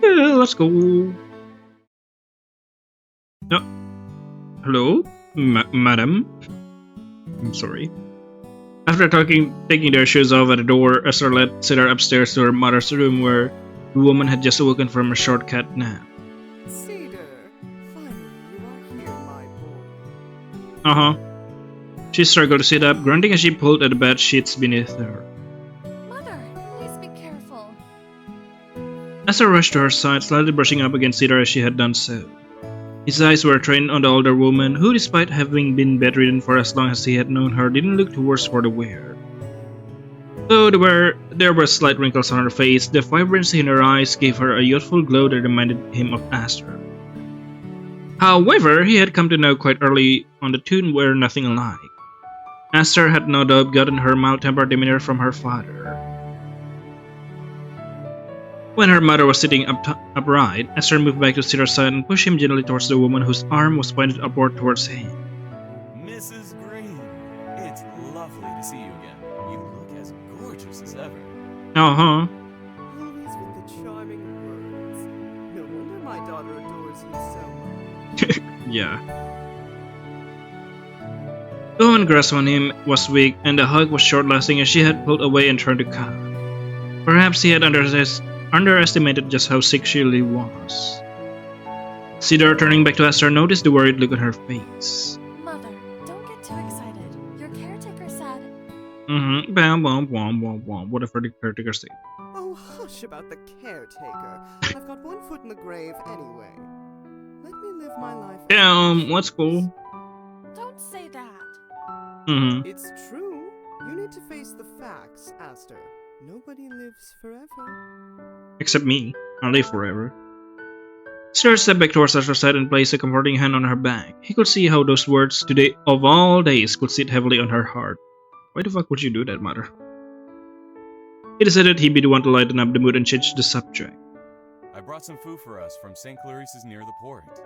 Yeah, let's go. No. Hello? Madam? I'm sorry. After taking their shoes off at the door, Aster led Cedar upstairs to her mother's room where the woman had just awoken from a short cat nap.
Cedar, finally you are here, my boy.
Uh-huh. She struggled to sit up, grunting as she pulled at the bed sheets beneath her.
Mother, please be careful.
Aster rushed to her side, slightly brushing up against Cedar as she had done so. His eyes were trained on the older woman, who, despite having been bedridden for as long as he had known her, didn't look too worse for the wear. Though there were slight wrinkles on her face, the vibrancy in her eyes gave her a youthful glow that reminded him of Aster. However, he had come to know quite early on the two were nothing alike. Aster had no doubt gotten her mild-tempered demeanor from her father. When her mother was sitting upright, Aster moved back to Cedar's side and pushed him gently towards the woman whose arm was pointed upward towards him.
Mrs. Green, it's lovely to see you again. You look as gorgeous as ever.
Uh-huh.
Always with the charming words. No wonder my daughter adores you so much.
Yeah. The woman's grasp on him was weak, and the hug was short-lasting as she had pulled away and turned to cough. Perhaps he had underestimated just how sick she really was. Cedar, turning back to Aster, noticed the worried look on her face.
Mother, don't get too excited. Your caretaker said...
Mm-hmm. Bam, bam, bam, bam, bam. Whatever the caretaker said.
Oh, hush about the caretaker. I've got one foot in the grave anyway. Let me live my life.
Damn, what's cool?
Don't say that.
Mm-hmm.
It's true. You need to face the facts, Aster. Nobody lives forever.
Except me. I'll live forever. Cedar stepped back towards Aster's side and placed a comforting hand on her back. He could see how those words, today of all days, could sit heavily on her heart. Why the fuck would you do that, mother? He decided he'd be the one to lighten up the mood and change the subject.
I brought some food for us from St. Clarice's near the port.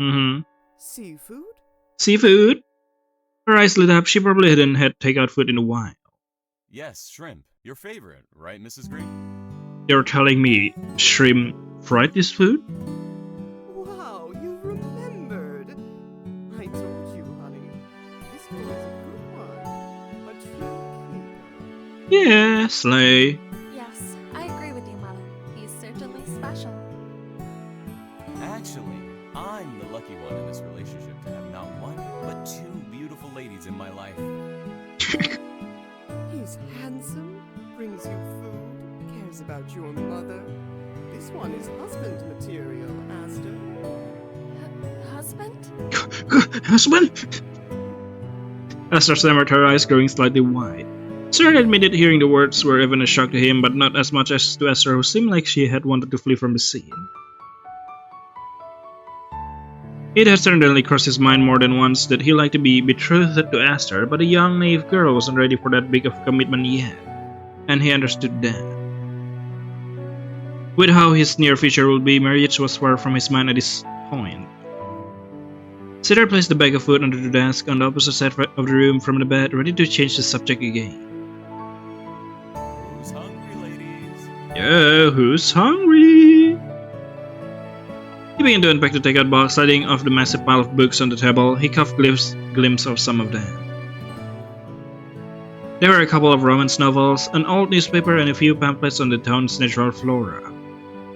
Mm-hmm.
Seafood?
Seafood? Her eyes lit up. She probably hadn't had takeout food in a while.
Yes, shrimp. Your favorite, right, Mrs. Green?
You're telling me shrimp fried this food?
Wow, you remembered. I told you, honey. This boy is a good one. A true keeper.
Yeah, slay.
Yes, I agree with you, Mother. He's certainly special.
Actually, I'm the lucky one in this relationship to have not one, but two beautiful ladies in my life.
He's handsome, brings you food, cares about your mother. This one is husband material, Aster.
Husband?
Husband? Aster stammered, her eyes growing slightly wide. Cedar admitted hearing the words were even a shock to him, but not as much as to Aster, who seemed like she had wanted to flee from the scene. It had certainly crossed his mind more than once that he liked to be betrothed to Aster, but a young, naive girl wasn't ready for that big of a commitment yet, and he understood that. With how his near future would be, marriage was far from his mind at this point. Cedar placed the bag of food under the desk on the opposite side of the room from the bed, ready to change the subject again.
Who's hungry, ladies?
Yeah, who's hungry? He began to unpack the takeout box, sliding off the massive pile of books on the table. He caught glimpse of some of them. There were a couple of romance novels, an old newspaper, and a few pamphlets on the town's natural flora.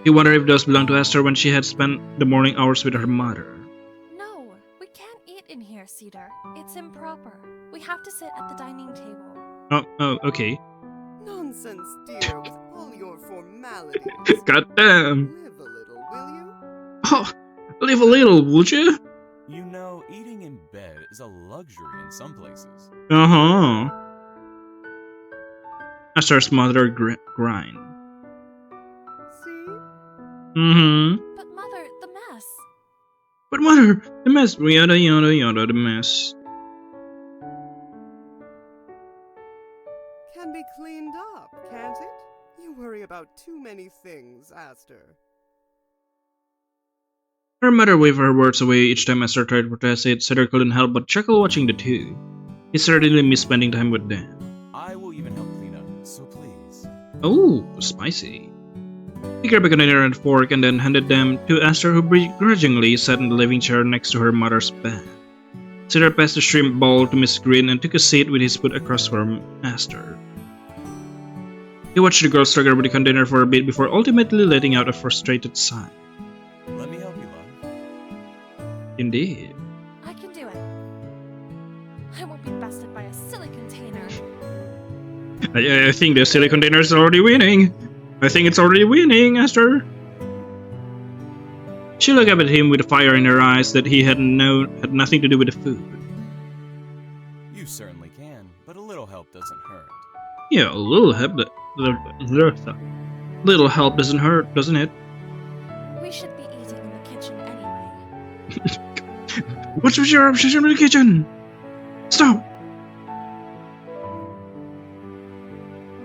He wondered if those belonged to Aster when she had spent the morning hours with her mother.
No, we can't eat in here, Cedar. It's improper. We have to sit at the dining table.
Oh, okay.
Nonsense, dear, with all your formalities.
God damn.
Live a little, will you?
Oh, live a little, would you?
You know, eating in bed is a luxury in some places.
Uh-huh. Aster's mother grinned.
See?
Mm-hmm.
But Mother, the mess.
But mother, the mess, yada yada yada, the mess.
Can be cleaned up, can't it? You worry about too many things, Aster.
Her mother waved her words away each time Aster tried to protest it. Cedar couldn't help but chuckle watching the two. He certainly missed spending time with them.
I will even help clean up, so please.
Oh, spicy. He grabbed a container and fork and then handed them to Aster, who begrudgingly sat in the living chair next to her mother's bed. Cedar passed the shrimp bowl to Miss Green and took a seat with his foot across from Aster. He watched the girl struggle with the container for a bit before ultimately letting out a frustrated sigh.
Let me help you, love.
Indeed.
I can do it. I won't be bested by a silly container.
I think the silly container is already winning. I think it's already winning, Aster. She looked up at him with fire in her eyes that he had nothing to do with the food.
You certainly can, but a little help doesn't hurt.
Yeah, a little help little help doesn't hurt, doesn't it?
We should be eating in the kitchen anyway.
What's with your obsession with the kitchen? Stop!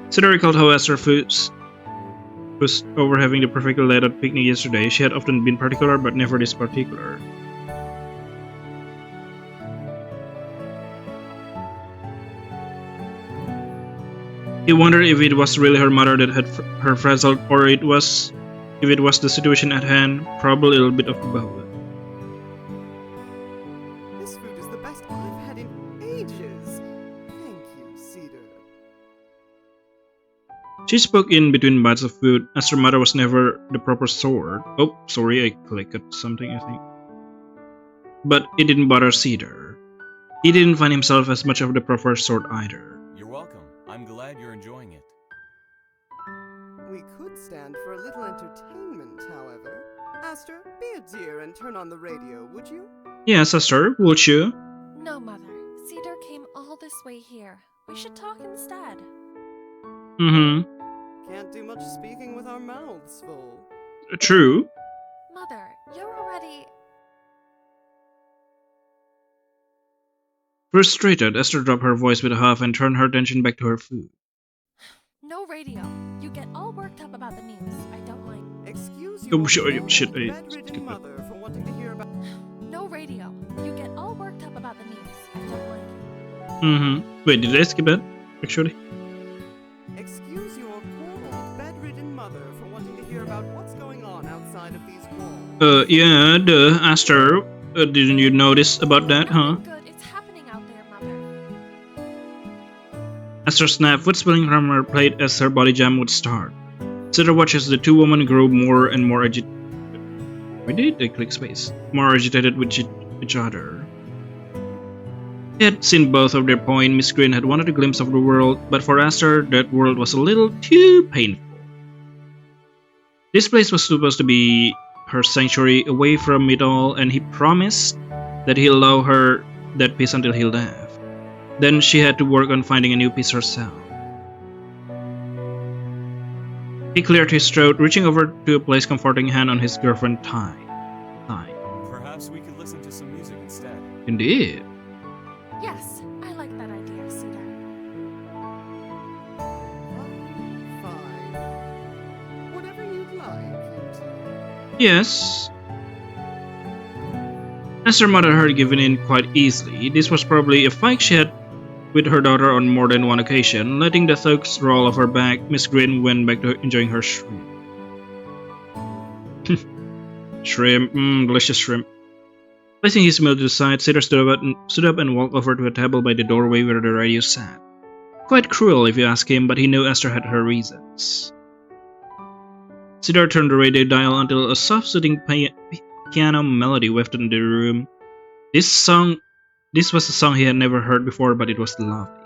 Cedar recalled how Aster was over having the perfectly laid out picnic yesterday. She had often been particular, but never this particular. He wondered if it was really her mother that had her frazzled, or if it was the situation at hand. Probably a little bit of both.
This food is the best I've had in ages. Thank you, Cedar.
She spoke in between bites of food, as her mother was never the proper sort. Oh, sorry, I clicked something, I think. But it didn't bother Cedar. He didn't find himself as much of the proper sort either.
You're welcome. I'm glad you're enjoying it.
We could stand for a little entertainment, however. Aster, be a dear and turn on the radio, would you?
Yes, Aster, would you?
No, Mother. Cedar came all this way here. We should talk instead.
Mm-hmm.
Can't do much speaking with our mouths full.
True.
Mother, you're already...
Frustrated, Aster dropped her voice with a huff and turned her attention back to her food.
No radio. You get all worked up about the news. I don't like...
Excuse
Oh,
your
shit, I
bedridden
skipped that.
mother for wanting to hear about...
No radio. You get all worked up about the news. I don't like it.
Mm-hmm. Wait, did I skip that? Actually?
Excuse your cold, bedridden mother for wanting to hear about what's going on outside of these walls.
Yeah, Aster. Didn't you notice about that, huh?
Nothing good is happening out there, Mother.
Aster snapped, food spilling from her plate as her body jam would start. Cedar watched as the two women grew more and more agitated. Why did they click space? More agitated with each other. He had seen both of their point. Miss Green had wanted a glimpse of the world, but for Aster, that world was a little too painful. This place was supposed to be her sanctuary away from it all, and he promised that he'll allow her that peace until he left. Then she had to work on finding a new peace herself. He cleared his throat, reaching over to place comforting hand on his girlfriend's thigh.
Perhaps we could listen to some music instead.
Indeed.
Yes, I like that idea, Cedar.
Fine. Whatever you'd like.
Yes. As her mother had given in quite easily, this was probably a fight she had with her daughter on more than one occasion. Letting the thugs roll off her back, Miss Green went back to enjoying her shrimp. Shrimp, delicious shrimp. Placing his meal to the side, Cedar stood up and walked over to a table by the doorway where the radio sat. Quite cruel if you ask him, but he knew Aster had her reasons. Cedar turned the radio dial until a soft soothing piano melody wafted in the room. This was a song he had never heard before, but it was lovely.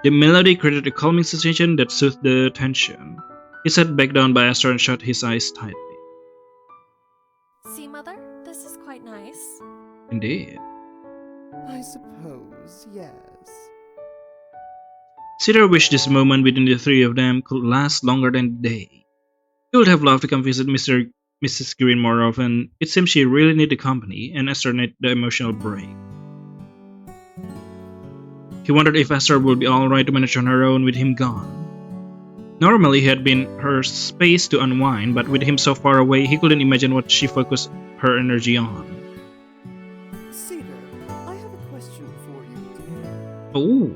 The melody created a calming sensation that soothed the tension. He sat back down by Aster and shut his eyes tightly.
See, Mother? This is quite nice.
Indeed.
I suppose, yes.
Cedar wished this moment between the three of them could last longer than the day. He would have loved to come visit Mrs. Green more often. It seemed she really needed company, and Aster needed the emotional break. He wondered if Aster would be alright to manage on her own with him gone. Normally he had been her space to unwind, but with him so far away, he couldn't imagine what she focused her energy on.
Cedar, I have a question for you, dear.
Oh.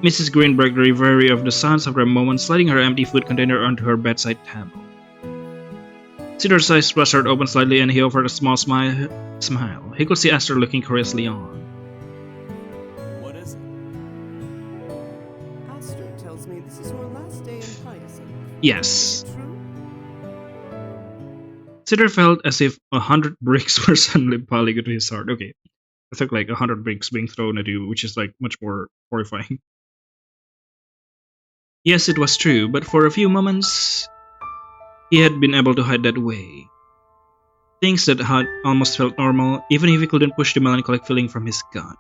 Mrs. Green broke the reverie of the silence of a moment, sliding her empty food container onto her bedside table. Cedar's eyes flashed open slightly and he offered a small smile. He could see Aster looking curiously on.
What is it?
Aster tells me this is your last day in Hyacinth.
Yes.
Is it true?
Cedar felt as if 100 bricks were suddenly piling into his heart. Okay, I think like 100 bricks being thrown at you, which is like much more horrifying. Yes, it was true, but for a few moments, he had been able to hide that way. Things that had almost felt normal, even if he couldn't push the melancholic feeling from his gut.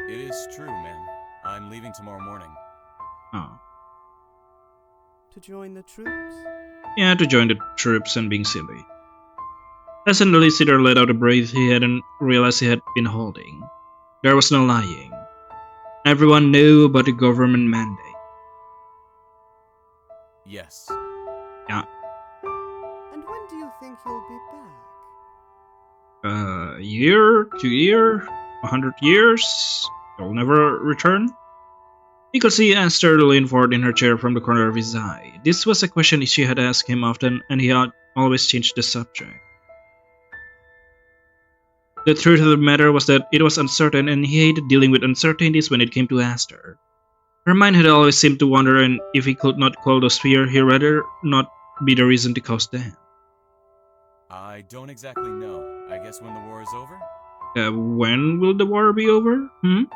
It is true, ma'am. I'm leaving tomorrow morning.
Oh.
To join the troops?
Yeah, to join the troops and being silly. Suddenly, Cedar let out a breath he hadn't realized he had been holding. There was no lying. Everyone knew about the government mandate.
Yes.
Yeah.
And when do you think you'll be back?
A year, 2 years, 100 years? You'll never return? He could see Aster lean forward in her chair from the corner of his eye. This was a question she had asked him often, and he had always changed the subject. The truth of the matter was that it was uncertain, and he hated dealing with uncertainties when it came to Aster. Her mind had always seemed to wander, and if he could not quell those fears, he'd rather not be the reason to cause them.
I don't exactly know. I guess when the war is over?
When will the war be over?
From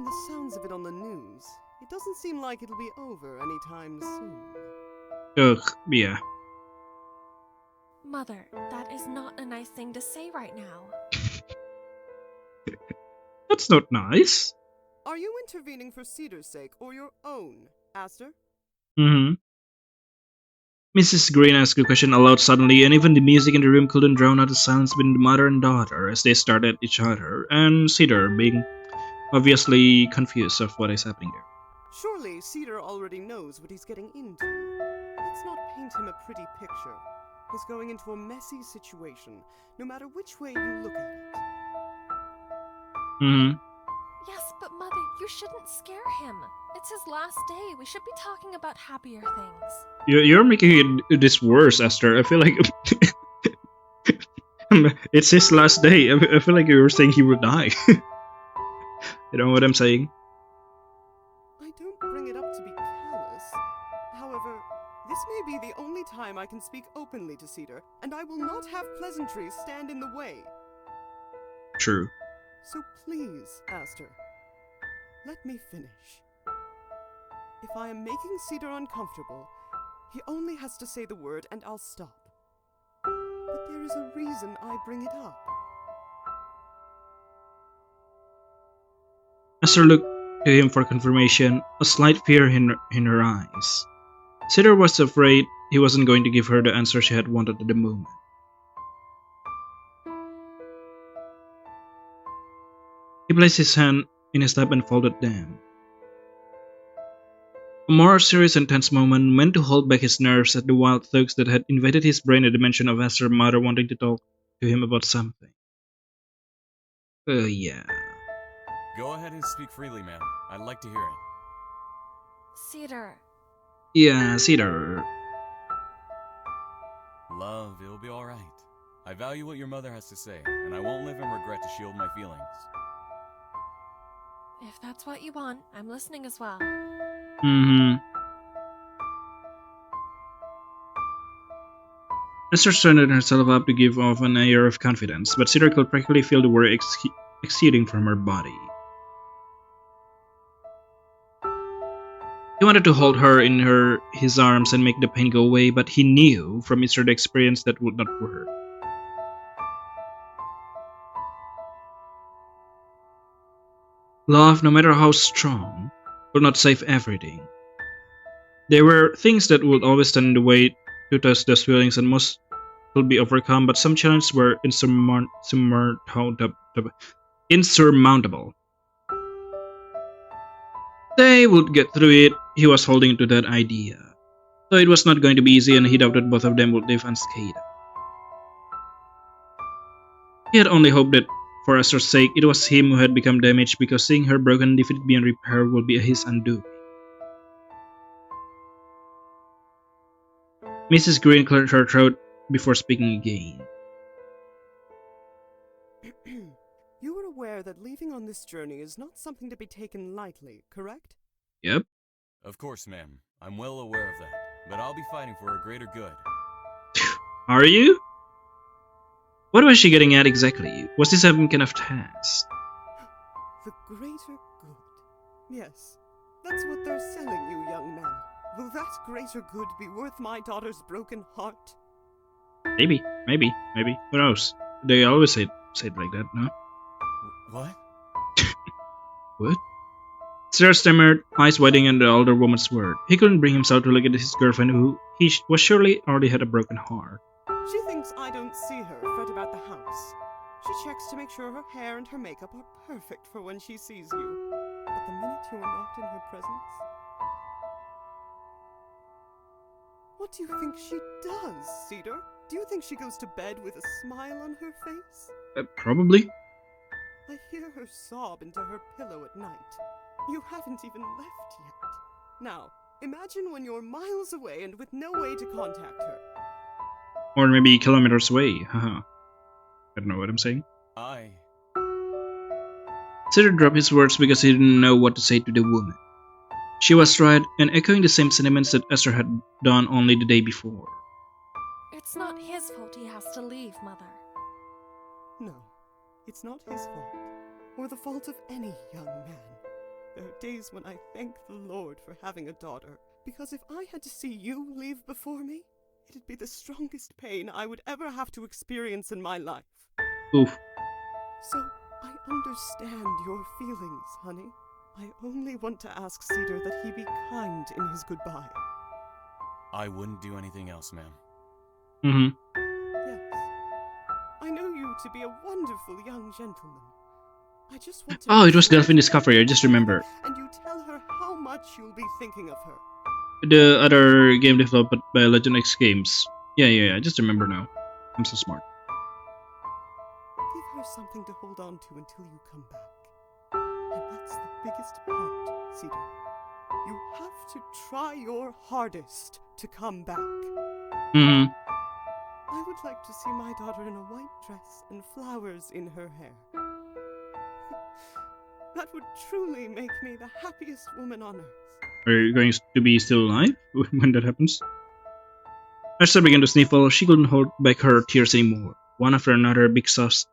the sounds of it on the news, it doesn't seem like it'll be over anytime soon.
Ugh, yeah.
Mother, that is not a nice thing to say right now.
That's not nice.
Are you intervening for Cedar's sake or your own, Aster?
Mrs. Green asked the question aloud suddenly, and even the music in the room couldn't drown out the silence between the mother and daughter as they stared at each other, and Cedar being obviously confused of what is happening there.
Surely Cedar already knows what he's getting into. Let's not paint him a pretty picture. He's going into a messy situation, no matter which way you look at it.
Yes, but Mother, you shouldn't scare him. It's his last day. We should be talking about happier things.
You're making this worse, Aster. I feel like it's his last day. I feel like you were saying he would die. You know what I'm saying?
I don't bring it up to be callous. However, this may be the only time I can speak openly to Cedar, and I will not have pleasantries stand in the way.
True.
So please, Aster, let me finish. If I am making Cedar uncomfortable, he only has to say the word and I'll stop. But there is a reason I bring it up.
Aster looked to him for confirmation, a slight fear in her eyes. Cedar was afraid he wasn't going to give her the answer she had wanted at the moment. He placed his hand in his lap and folded them. A more serious and tense moment meant to hold back his nerves at the wild thoughts that had invaded his brain at the mention of Aster's mother wanting to talk to him about something. Yeah.
Go ahead and speak freely, ma'am. I'd like to hear it.
Cedar.
Yeah, Cedar.
Love, it'll be alright. I value what your mother has to say, and I won't live in regret to shield my feelings.
If that's what you want, I'm listening as well.
Aster straightened herself up to give off an air of confidence, but Cedar could practically feel the worry exuding from her body. He wanted to hold her in his arms and make the pain go away, but he knew from his early experience that would not work. Love, no matter how strong, could not save everything. There were things that would always stand in the way to test those feelings, and most could be overcome, but some challenges were insurmountable. They would get through it. He was holding to that idea. So it was not going to be easy, and he doubted both of them would live unscathed. He had only hoped that, for Aster's sake, it was him who had become damaged, because seeing her broken and defeated beyond repair would be his undoing. Mrs. Green cleared her throat before speaking again.
You are aware that leaving on this journey is not something to be taken lightly, correct?
Yep.
Of course, ma'am. I'm well aware of that, but I'll be fighting for a greater good.
Are you? What was she getting at exactly? Was this some kind of test?
The greater good. Yes, that's what they're selling you, young man. Will that greater good be worth my daughter's broken heart?
Maybe. Who knows? They always say it like that, no?
What?
What? Cedar stammered, eyes widening at the older woman's word. He couldn't bring himself to look at his girlfriend, who he was surely already had a broken heart.
She thinks I don't see her fret about the house. She checks to make sure her hair and her makeup are perfect for when she sees you. But the minute you are not in her presence... What do you think she does, Cedar? Do you think she goes to bed with a smile on her face?
Probably.
I hear her sob into her pillow at night. You haven't even left yet. Now, imagine when you're miles away and with no way to contact her.
Or maybe kilometers away, haha. I don't know what I'm saying. Cedar dropped his words because he didn't know what to say to the woman. She was right, and echoing the same sentiments that Aster had done only the day before.
It's not his fault he has to leave, Mother.
No, it's not his fault, or the fault of any young man. There are days when I thank the Lord for having a daughter, because if I had to see you leave before me, it'd be the strongest pain I would ever have to experience in my life.
Oof.
So, I understand your feelings, honey. I only want to ask Cedar that he be kind in his goodbye.
I wouldn't do anything else, ma'am.
Yes. I know you to be a wonderful young gentleman. I just want to...
Oh, it was Delphine Discovery, I just remember.
And you tell her how much you'll be thinking of her.
The other game developed by LegendExGames. Yeah, I just remember now. I'm so smart.
Give her something to hold on to until you come back. And that's the biggest part, Cedar. You have to try your hardest to come back. I would like to see my daughter in a white dress and flowers in her hair. That would truly make me the happiest woman on earth.
Are you going to be still alive when that happens? Aster began to sniffle. She couldn't hold back her tears anymore. One after another, big sobs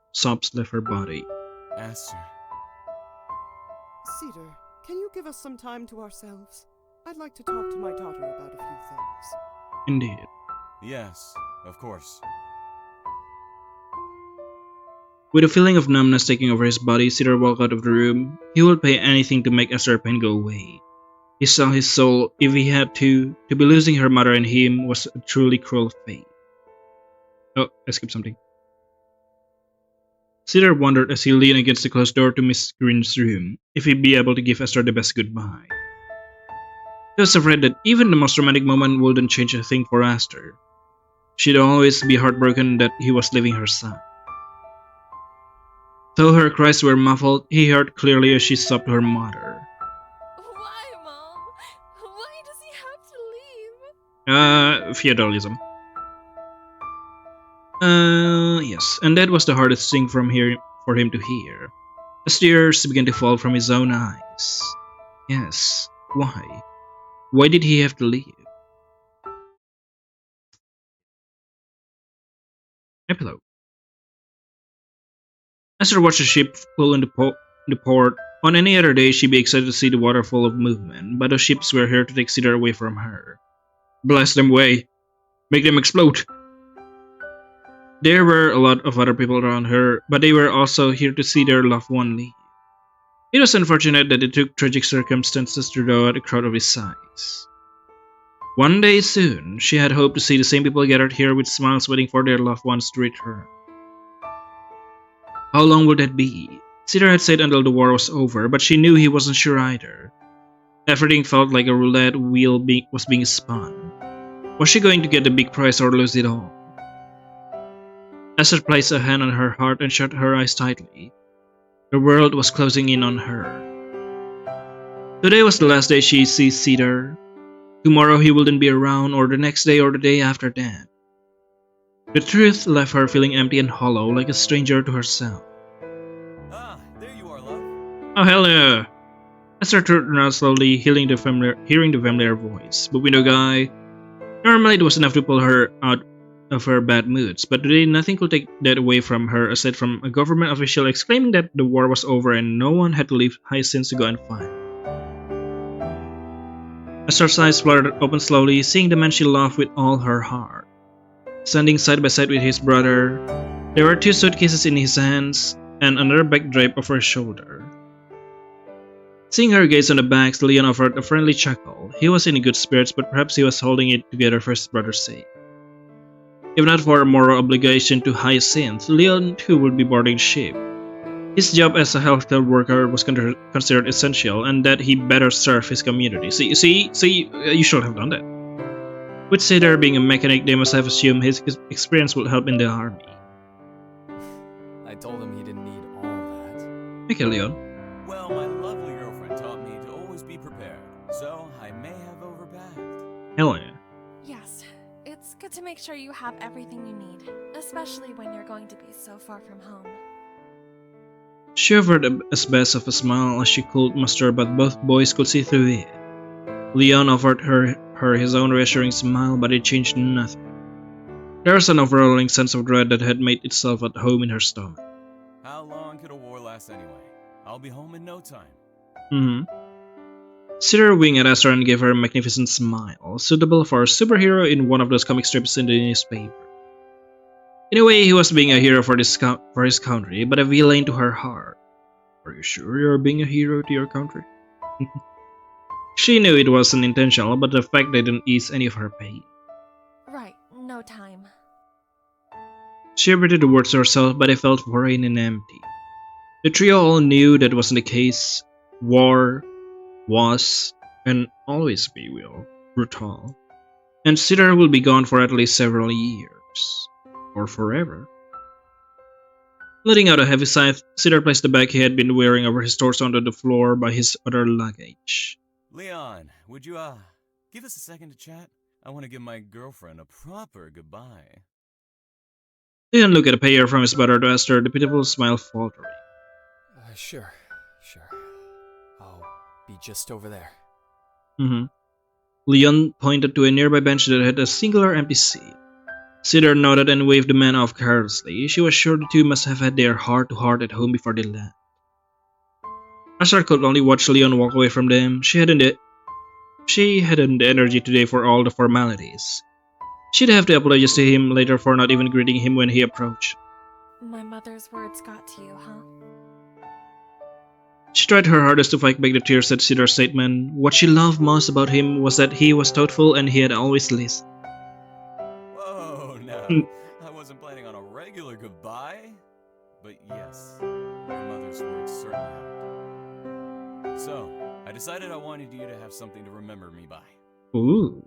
left her body.
Aster.
Cedar, can you give us some time to ourselves? I'd like to talk to my daughter about a few things.
Indeed.
Yes, of course.
With a feeling of numbness taking over his body, Cedar walked out of the room. He would pay anything to make Aster's pain go away. He saw his soul, if he had to be losing her mother and him was a truly cruel fate. Oh, I skipped something. Cedar wondered as he leaned against the closed door to Miss Green's room, if he'd be able to give Aster the best goodbye. He was afraid that even the most romantic moment wouldn't change a thing for Aster. She'd always be heartbroken that he was leaving her son. Though her cries were muffled, he heard clearly as she sobbed to her mother.
Why, Mom? Why does he have to
Feudalism. Yes, and that was the hardest thing for him to hear. As tears began to fall from his own eyes. Yes, why? Why did he have to leave? Epilogue. Esther watched the ship pull into the port. On any other day, she'd be excited to see the water full of movement, but the ships were here to take Cedar away from her. Blast them away! Make them explode! There were a lot of other people around her, but they were also here to see their loved one leave. It was unfortunate that it took tragic circumstances to draw out a crowd of his size. One day soon, she had hoped to see the same people gathered here with smiles waiting for their loved ones to return. How long would that be? Cedar had said until the war was over, but she knew he wasn't sure either. Everything felt like a roulette wheel was being spun. Was she going to get the big prize or lose it all? Esther placed a hand on her heart and shut her eyes tightly. The world was closing in on her. Today was the last day she'd see Cedar. Tomorrow he wouldn't be around, or the next day, or the day after that. The truth left her feeling empty and hollow, like a stranger to herself.
Ah, there you are, love.
Oh, hello! Esther turned around slowly, hearing the familiar voice. But window guy. Normally it was enough to pull her out of her bad moods, but today nothing could take that away from her aside from a government official exclaiming that the war was over and no one had to leave Hyacinth to go and fight. Esther's eyes fluttered open slowly, seeing the man she loved with all her heart. Standing side by side with his brother, there were 2 suitcases in his hands and another bag draped over his shoulder. Seeing her gaze on the bags, Leon offered a friendly chuckle. He was in good spirits, but perhaps he was holding it together for his brother's sake. If not for a moral obligation to Hyacinth, Leon too would be boarding the ship. His job as a healthcare worker was considered essential, and that he better serve his community. See, you should have done that. With Cedar being a mechanic, they must have assumed his experience would help in the army.
I told him he didn't need all that.
Okay, Leon.
Well, my lovely girlfriend taught me to always be prepared, so I may have overpacked.
Hell yeah.
Yes, it's good to make sure you have everything you need, especially when you're going to be so far from home.
She offered as best of a smile as she could muster, but both boys could see through it. Leon offered her his own reassuring smile, but it changed nothing. There was an overwhelming sense of dread that had made itself at home in her stomach.
How long could a war last anyway? I'll be home in no time.
Cedar winked at Aster and gave her a magnificent smile, suitable for a superhero in one of those comic strips in the newspaper. In a way, he was being a hero for his country, but a villain to her heart. Are you sure you're being a hero to your country? She knew it wasn't intentional, but the fact didn't ease any of her pain.
Right, no time.
She repeated the words to herself, but it felt foreign and empty. The trio all knew that wasn't the case. War was, and always will, brutal. And Cedar will be gone for at least several years. Or forever. Letting out a heavy sigh, Cedar placed the bag he had been wearing over his torso onto the floor by his other luggage.
Leon, would you, give us a second to chat? I want to give my girlfriend a proper goodbye.
Leon looked at a pair from his brother to Aster, the pitiful smile faltering.
Sure. I'll be just over there.
Leon pointed to a nearby bench that had a singular empty seat. Cedar nodded and waved the man off carelessly. She was sure the two must have had their heart-to-heart at home before they left. Aster could only watch Leon walk away from them. She hadn't the energy today for all the formalities. She'd have to apologize to him later for not even greeting him when he approached.
My mother's words got to you, huh?
She tried her hardest to fight back the tears at Cedar's statement. What she loved most about him was that he was thoughtful and he had always listened.
Whoa, no. I wasn't planning on a regular goodbye. But yes, your mother's words certainly helped. So, I decided I wanted you to have something to remember me by.
Ooh.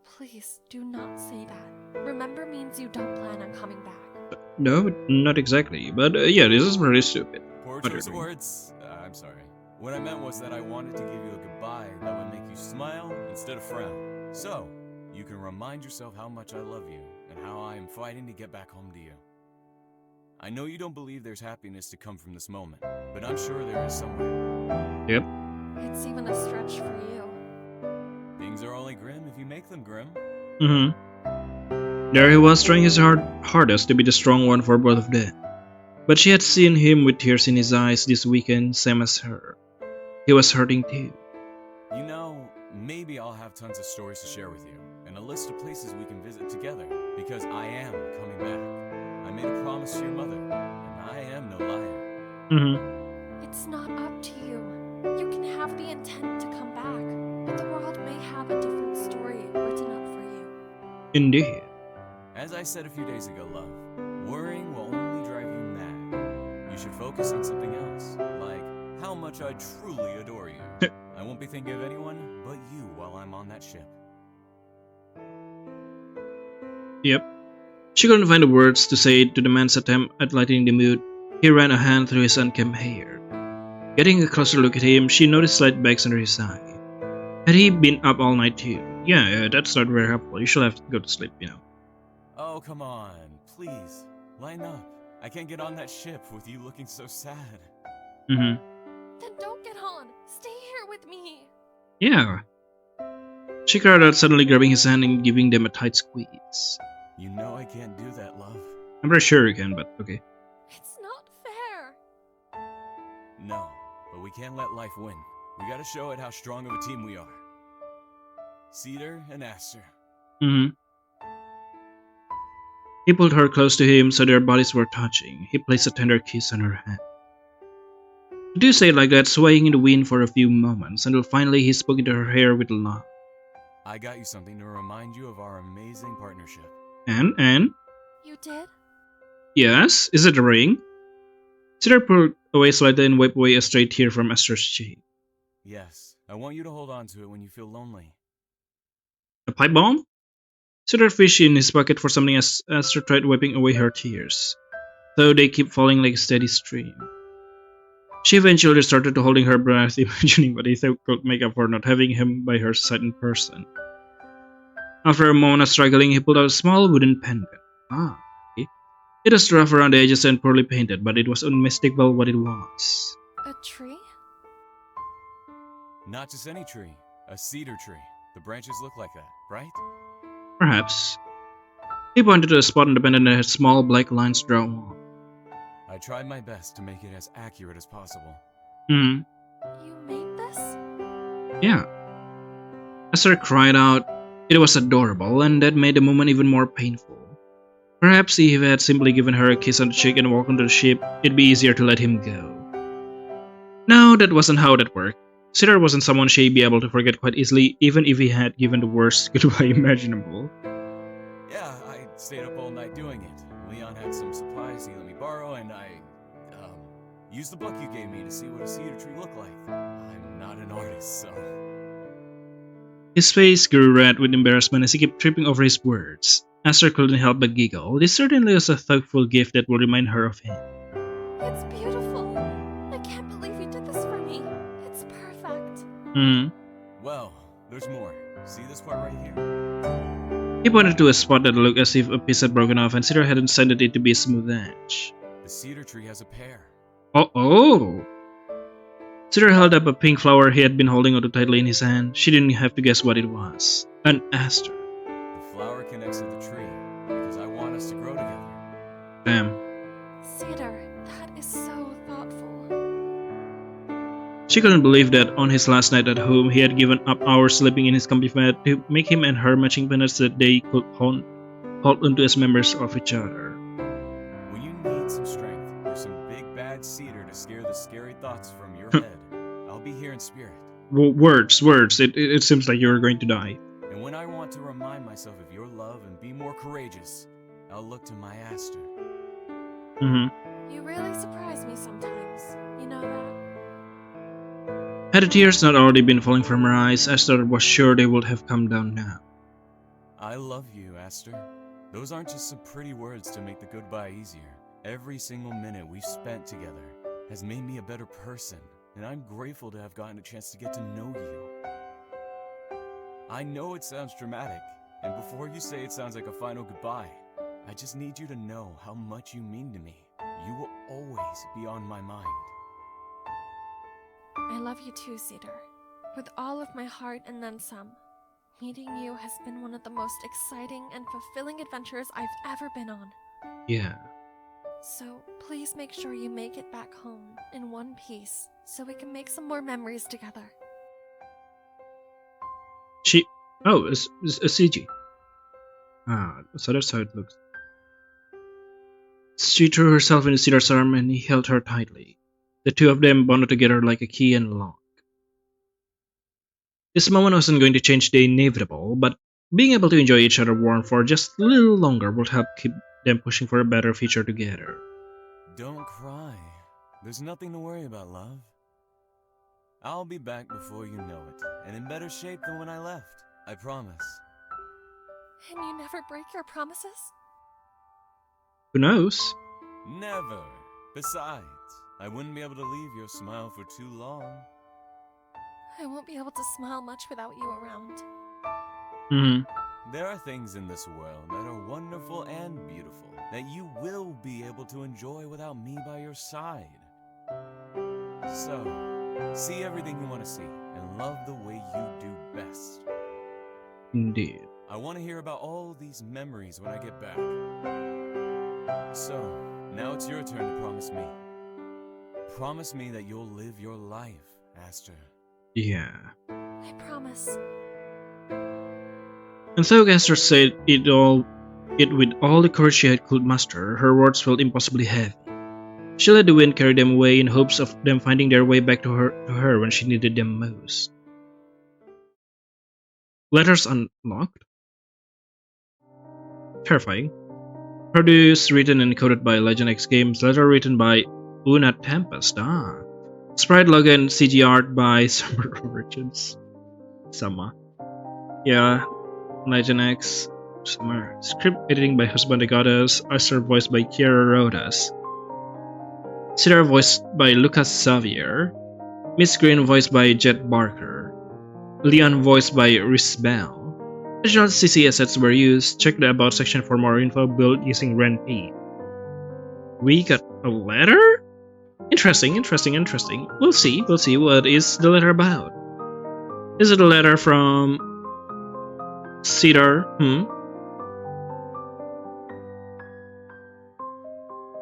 Please, do not say that. Remember means you don't plan on coming back.
No, not exactly. But yeah, this is really stupid.
Poor choice of words. I'm sorry. What I meant was that I wanted to give you a goodbye that would make you smile instead of frown. So, you can remind yourself how much I love you and how I am fighting to get back home to you. I know you don't believe there's happiness to come from this moment, but I'm sure there is somewhere.
Yep.
It's even a stretch for you.
Things are only grim if you make them grim.
There he was, trying his hardest to be the strong one for both of them. But she had seen him with tears in his eyes this weekend, same as her. He was hurting too.
You know, maybe I'll have tons of stories to share with you, and a list of places we can visit together, because I am coming back. I made a promise to your mother, and I am no liar.
It's not up to you. You can have the intent to come back, but the world may have a different story written up for you.
Indeed.
As I said a few days ago, love, worrying will only drive you mad. You should focus on something else, like how much I truly adore you. I won't be thinking of anyone but you while I'm on that ship.
Yep. She couldn't find the words to say to the man's attempt at lightening the mood. He ran a hand through his unkempt hair. Getting a closer look at him, she noticed slight bags under his eye. Had he been up all night too? Yeah, that's not very helpful. You should have to go to sleep, you know.
Oh, come on. Please, line up. I can't get on that ship with you looking so sad.
Then don't get on. Stay here with me.
Yeah. She cried out, suddenly grabbing his hand and giving them a tight squeeze.
You know I can't do that, love.
I'm pretty sure you can, but okay.
It's not fair.
No, but we can't let life win. We gotta show it how strong of a team we are. Cedar and Aster.
He pulled her close to him so their bodies were touching. He placed a tender kiss on her hand. The two stayed like that, swaying in the wind for a few moments, until finally he spoke into her hair with love.
I got you something to remind you of our amazing partnership.
And?
You did?
Yes? Is it a ring? Cedar pulled away slightly and wiped away a stray tear from Aster's cheek.
Yes, I want you to hold on to it when you feel lonely.
A pipe bomb? Cedar fished in his pocket for something as Aster tried wiping away her tears, though they kept falling like a steady stream. She eventually started to holding her breath, imagining what he could make up for not having him by her side in person. After a moment of struggling, he pulled out a small wooden pendant. Okay. It was rough around the edges and poorly painted, but it was unmistakable what it was.
A tree?
Not just any tree, a cedar tree. The branches look like that, right?
Perhaps. He pointed to a spot on the pendant that had small black lines drawn on.
I tried my best to make it as accurate as possible.
You made this?
Yeah. Aster cried out. It was adorable, and that made the moment even more painful. Perhaps if he had simply given her a kiss on the cheek and walked onto the ship, it'd be easier to let him go. No, that wasn't how that worked. Cedar wasn't someone she'd be able to forget quite easily, even if he had given the worst goodbye imaginable.
Yeah, I stayed up all night doing it. Leon had some supplies he let me borrow, and I, used the book you gave me to see what a cedar tree looked like. I'm not an artist, so...
His face grew red with embarrassment as he kept tripping over his words. Aster couldn't help but giggle. This certainly was a thoughtful gift that will remind her of him.
It's beautiful. I can't believe you did this for me. It's perfect.
Well, there's more. See this part right here?
He pointed to a spot that looked as if a piece had broken off and Cedar had intended it to be a smooth edge.
The cedar tree has a pear.
Oh! Cedar held up a pink flower he had been holding onto tightly in his hand. She didn't have to guess what it was. An aster.
The flower connects to the tree, because I want us to grow together.
Damn.
Cedar, that is so thoughtful.
She couldn't believe that on his last night at home, he had given up hours sleeping in his comfy bed to make him and her matching pendants that they could hold onto as members of each other.
When you need some strength or some big bad cedar to scare the scary thoughts from your head, I'll be here in spirit.
Words. It seems like you're going to die.
And when I want to remind myself of your love and be more courageous, I'll look to my Aster.
You really surprise me sometimes. You know that?
Had the tears not already been falling from her eyes, Aster was sure they would have come down now.
I love you, Aster. Those aren't just some pretty words to make the goodbye easier. Every single minute we've spent together has made me a better person, and I'm grateful to have gotten a chance to get to know you. I know it sounds dramatic, And before you say it sounds like a final goodbye, I just need you to know how much you mean to me. You will always be on my mind.
I love you too, Cedar. With all of my heart and then some. Meeting you has been one of the most exciting and fulfilling adventures I've ever been on.
Yeah.
So please make sure you make it back home in one piece so we can make some more memories together.
It's a CG. Ah, so that's how it looks. She threw herself into Cedar's arm and he held her tightly. The two of them bonded together like a key and lock. This moment wasn't going to change the inevitable, but being able to enjoy each other's warmth for just a little longer would help keep them pushing for a better future together.
Don't cry. There's nothing to worry about, love. I'll be back before you know it, and in better shape than when I left. I promise.
And you never break your promises?
Who knows?
Never. Besides, I wouldn't be able to leave your smile for too long.
I won't be able to smile much without you around.
There are things in this world that are wonderful and beautiful that you will be able to enjoy without me by your side. So, see everything you want to see and love the way you do best.
Indeed.
I want to hear about all these memories when I get back. So, now it's your turn to promise me. Promise me that you'll live your life, Aster.
Yeah.
I promise.
And though Aster said it with all the courage she could muster, her words felt impossibly heavy. She let the wind carry them away in hopes of them finding their way back to her when she needed them most. Letters unlocked? Terrifying. Produced, written, and coded by LegendExGames. Letter written by Una Tempest. Sprite logo and CG art by Summer Richards. Sama. Yeah. LegendX. Summer. Script editing by Husband the Goddess. Aster voiced by Kiera Rodas. Cedar voiced by Lucas Xavier. Miss Green voiced by Jet Barker. Leon voiced by Rhys Bell. Additional CC assets were used. Check the About section for more info. Built using RenP. We got a letter? Interesting. We'll see what is the letter about. Is it a letter from Cedar?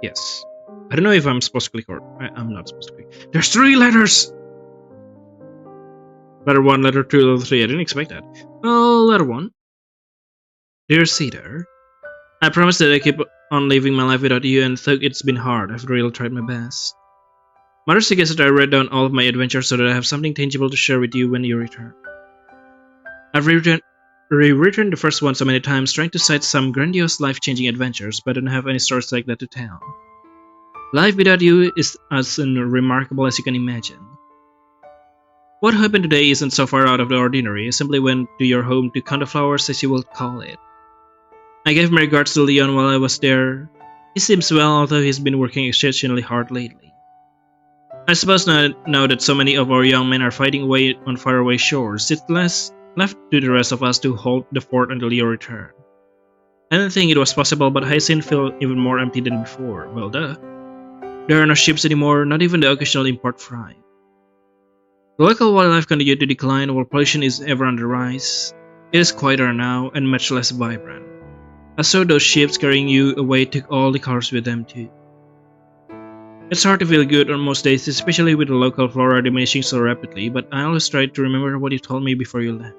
Yes. I don't know if I'm supposed to click or I'm not supposed to click. There's 3 letters! Letter 1, letter 2, letter 3. I didn't expect that. Oh, letter 1. Dear Cedar, I promise that I keep on living my life without you, and though it's been hard, I've really tried my best. Mother suggested I write down all of my adventures so that I have something tangible to share with you when you return. I've rewritten the first one so many times, trying to cite some grandiose life-changing adventures, but I don't have any stories like that to tell. Life without you is as unremarkable as you can imagine. What happened today isn't so far out of the ordinary. I simply went to your home to count the flowers, as you will call it. I gave my regards to Leon while I was there. He seems well, although he's been working exceptionally hard lately. I suppose now that so many of our young men are fighting away on faraway shores, it's left to the rest of us to hold the fort until your return. I didn't think it was possible, but Hyacinth felt even more empty than before. Well, duh. There are no ships anymore, not even the occasional import freight. The local wildlife continued to decline while pollution is ever on the rise. It is quieter now and much less vibrant. I saw those ships carrying you away took all the colors with them too. It's hard to feel good on most days, especially with the local flora diminishing so rapidly, but I always try to remember what you told me before you left.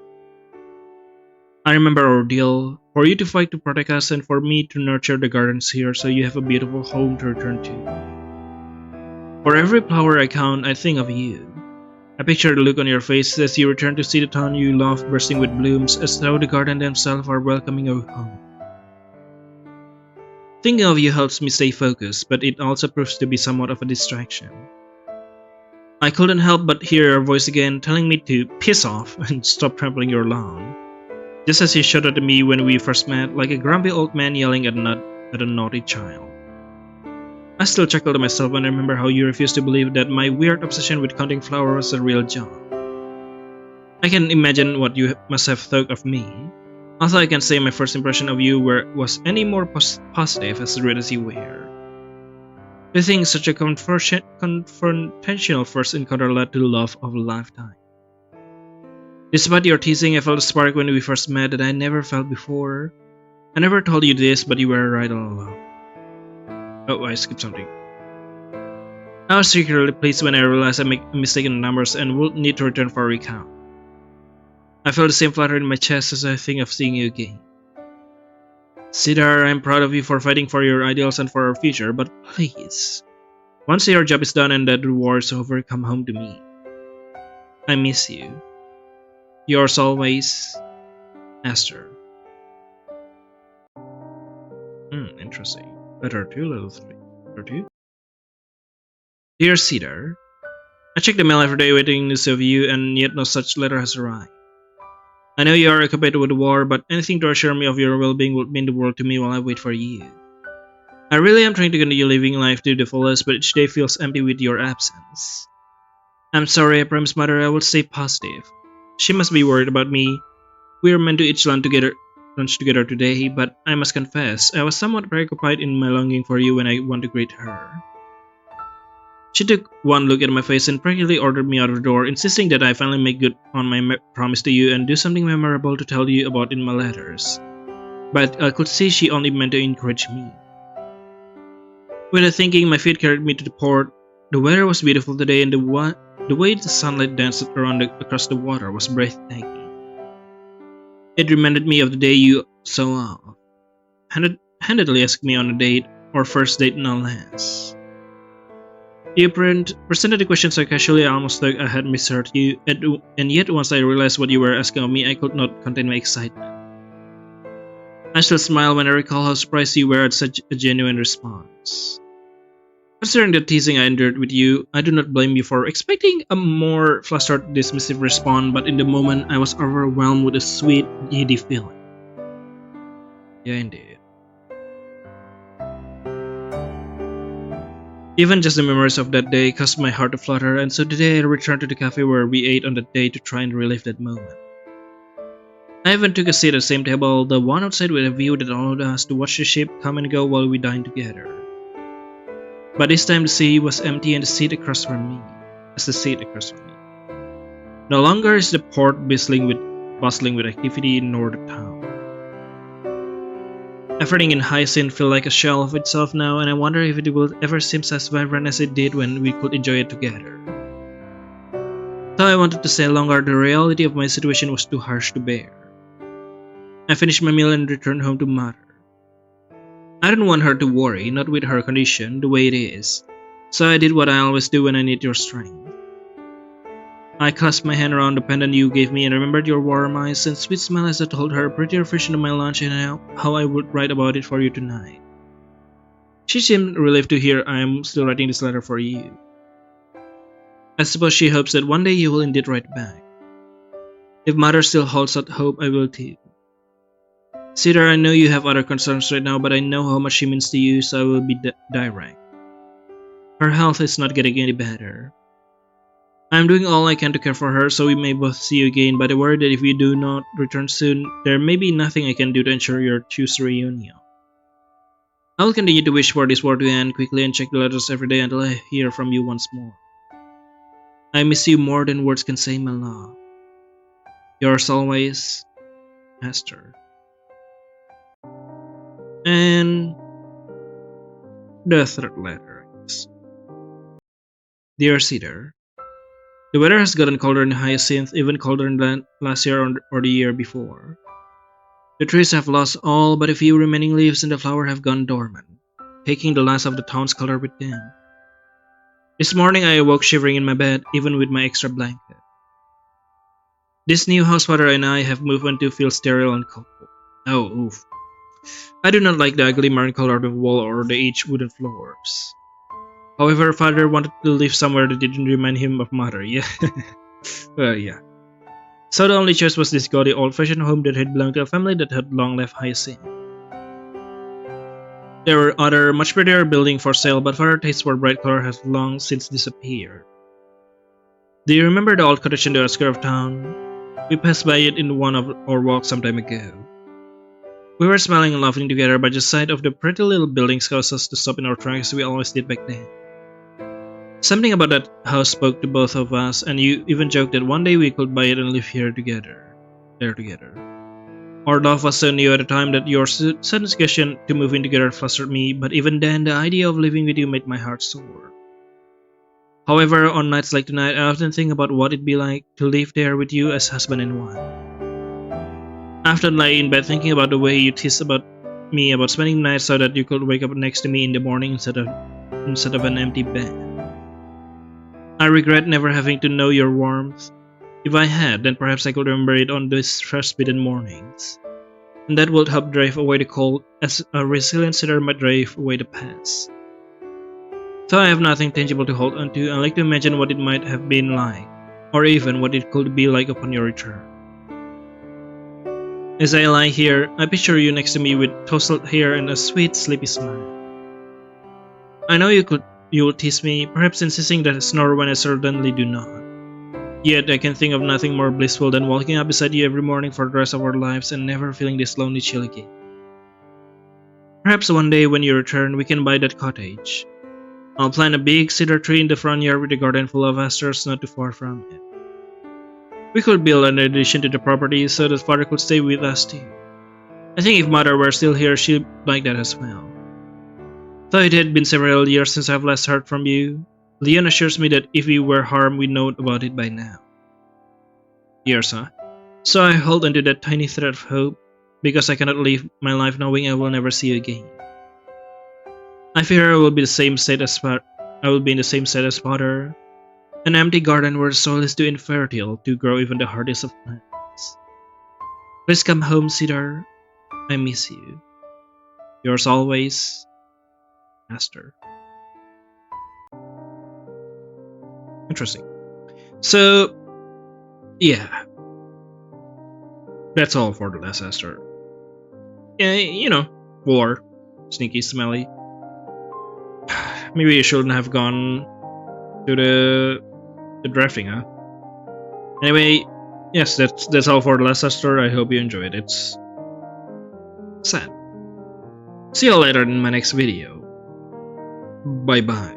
I remember our deal, for you to fight to protect us and for me to nurture the gardens here so you have a beautiful home to return to. For every flower I count, I think of you. I picture the look on your face as you return to see the town you love bursting with blooms, as though the garden themselves are welcoming you home. Thinking of you helps me stay focused, but it also proves to be somewhat of a distraction. I couldn't help but hear your voice again, telling me to piss off and stop trampling your lawn. Just as you shouted at me when we first met, like a grumpy old man yelling at a naughty child. I still chuckle to myself when I remember how you refused to believe that my weird obsession with counting flowers was a real job. I can imagine what you must have thought of me. Although I can't say my first impression of you was any more positive as red as you were. Do you think such a confrontational first encounter led to love of a lifetime? Despite your teasing, I felt a spark when we first met that I never felt before. I never told you this, but you were right all along. Oh, I skipped something. I was secretly pleased when I realized I made a mistake in the numbers and would need to return for a recount. I felt the same flutter in my chest as I think of seeing you again. Cedar, I'm proud of you for fighting for your ideals and for our future, but please, once your job is done and that war is over, come home to me. I miss you. Yours always, Aster. Interesting. Letter 2, letter 3. Letter 2? Dear Cedar, I check the mail every day waiting news of you, and yet no such letter has arrived. I know you are occupied with the war, but anything to assure me of your well-being would mean the world to me while I wait for you. I really am trying to continue living life to the fullest, but each day feels empty with your absence. I'm sorry, I promised Mother I will stay positive. She must be worried about me. We are meant to eat lunch together today, but I must confess, I was somewhat preoccupied in my longing for you when I went to greet her. She took one look at my face and practically ordered me out of the door, insisting that I finally make good on my promise to you and do something memorable to tell you about in my letters. But I could see she only meant to encourage me. Without thinking, my feet carried me to the port. The weather was beautiful today, and the way the sunlight danced across the water was breathtaking. It reminded me of the day you so handedly asked me on a date, our first date no less. You presented the question so casually I almost thought I had misheard you, and yet once I realized what you were asking of me, I could not contain my excitement. I still smile when I recall how surprised you were at such a genuine response. Considering the teasing I endured with you, I do not blame you for expecting a more flustered, dismissive response, but in the moment I was overwhelmed with a sweet, giddy feeling. Yeah, indeed. Even just the memories of that day caused my heart to flutter, and so today I returned to the cafe where we ate on that day to try and relive that moment. I even took a seat at the same table, the one outside with a view that allowed us to watch the ship come and go while we dined together. But this time the sea was empty and the seat across from me. No longer is the port bustling with activity nor the town. Everything in Hyacinth feels like a shell of itself now, and I wonder if it will ever seem as vibrant as it did when we could enjoy it together. Though I wanted to stay longer, the reality of my situation was too harsh to bear. I finished my meal and returned home to Mother. I don't want her to worry, not with her condition, the way it is, so I did what I always do when I need your strength. I clasped my hand around the pendant you gave me and remembered your warm eyes and sweet smile as I told her a pretty reflection of my lunch and how I would write about it for you tonight. She seemed relieved to hear I am still writing this letter for you. I suppose she hopes that one day you will indeed write back. If Mother still holds out hope, I will too. Cedar, I know you have other concerns right now, but I know how much she means to you, so I will be direct. Her health is not getting any better. I am doing all I can to care for her, so we may both see you again, but I worry that if you do not return soon, there may be nothing I can do to ensure your choose reunion. I will continue to wish for this war to end quickly and check the letters every day until I hear from you once more. I miss you more than words can say, my love. Yours always, Aster. And the third letter is, Dear Cedar, the weather has gotten colder in Hyacinth, even colder than last year or the year before. The trees have lost all but a few remaining leaves and the flowers have gone dormant, taking the last of the town's color with them. This morning I awoke shivering in my bed, even with my extra blanket. This new house father and I have moved on to feel sterile and cold. Oh, oof. I do not like the ugly maroon color of the wall or the aged wooden floors. However, father wanted to live somewhere that didn't remind him of mother, yeah. Yeah. So the only choice was this gaudy old-fashioned home that had belonged to a family that had long left Hyacinth. There were other, much prettier buildings for sale, but father's taste for bright color has long since disappeared. Do you remember the old cottage in the outskirts of town? We passed by it in one of our walks some time ago. We were smiling and laughing together, but the sight of the pretty little buildings caused us to stop in our tracks as we always did back then. Something about that house spoke to both of us, and you even joked that one day we could buy it and live there together. Our love was so new at the time that your sudden suggestion to move in together flustered me, but even then, the idea of living with you made my heart soar. However, on nights like tonight, I often think about what it'd be like to live there with you as husband and wife. I often lie in bed thinking about the way you teased about me about spending nights so that you could wake up next to me in the morning instead of an empty bed. I regret never having to know your warmth. If I had, then perhaps I could remember it on these frostbitten mornings. And that would help drive away the cold, as a resilient Cedar might drive away the past. Though I have nothing tangible to hold on to, I like to imagine what it might have been like, or even what it could be like upon your return. As I lie here, I picture you next to me with tousled hair and a sweet, sleepy smile. I know you will tease me, perhaps insisting that I snore when I certainly do not. Yet I can think of nothing more blissful than walking up beside you every morning for the rest of our lives and never feeling this lonely chill again. Perhaps one day when you return, we can buy that cottage. I'll plant a big cedar tree in the front yard with a garden full of asters not too far from it. We could build an addition to the property so that father could stay with us too. I think if mother were still here, she'd like that as well. Though it had been several years since I've last heard from you, Leon assures me that if we were harmed, we'd know about it by now. Years, huh? So I hold onto that tiny thread of hope, because I cannot live my life knowing I will never see you again. I fear I will be in the same state as father, an empty garden where the soil is too infertile to grow even the hardest of plants. Please come home, Cedar. I miss you. Yours always, Aster. Interesting. So, yeah. That's all for the last Aster. Yeah, war. Sneaky, smelly. Maybe you shouldn't have gone to the drafting, huh? Anyway, yes, that's all for the last Aster. I hope you enjoyed it. It's sad. See you later in my next video. Bye bye.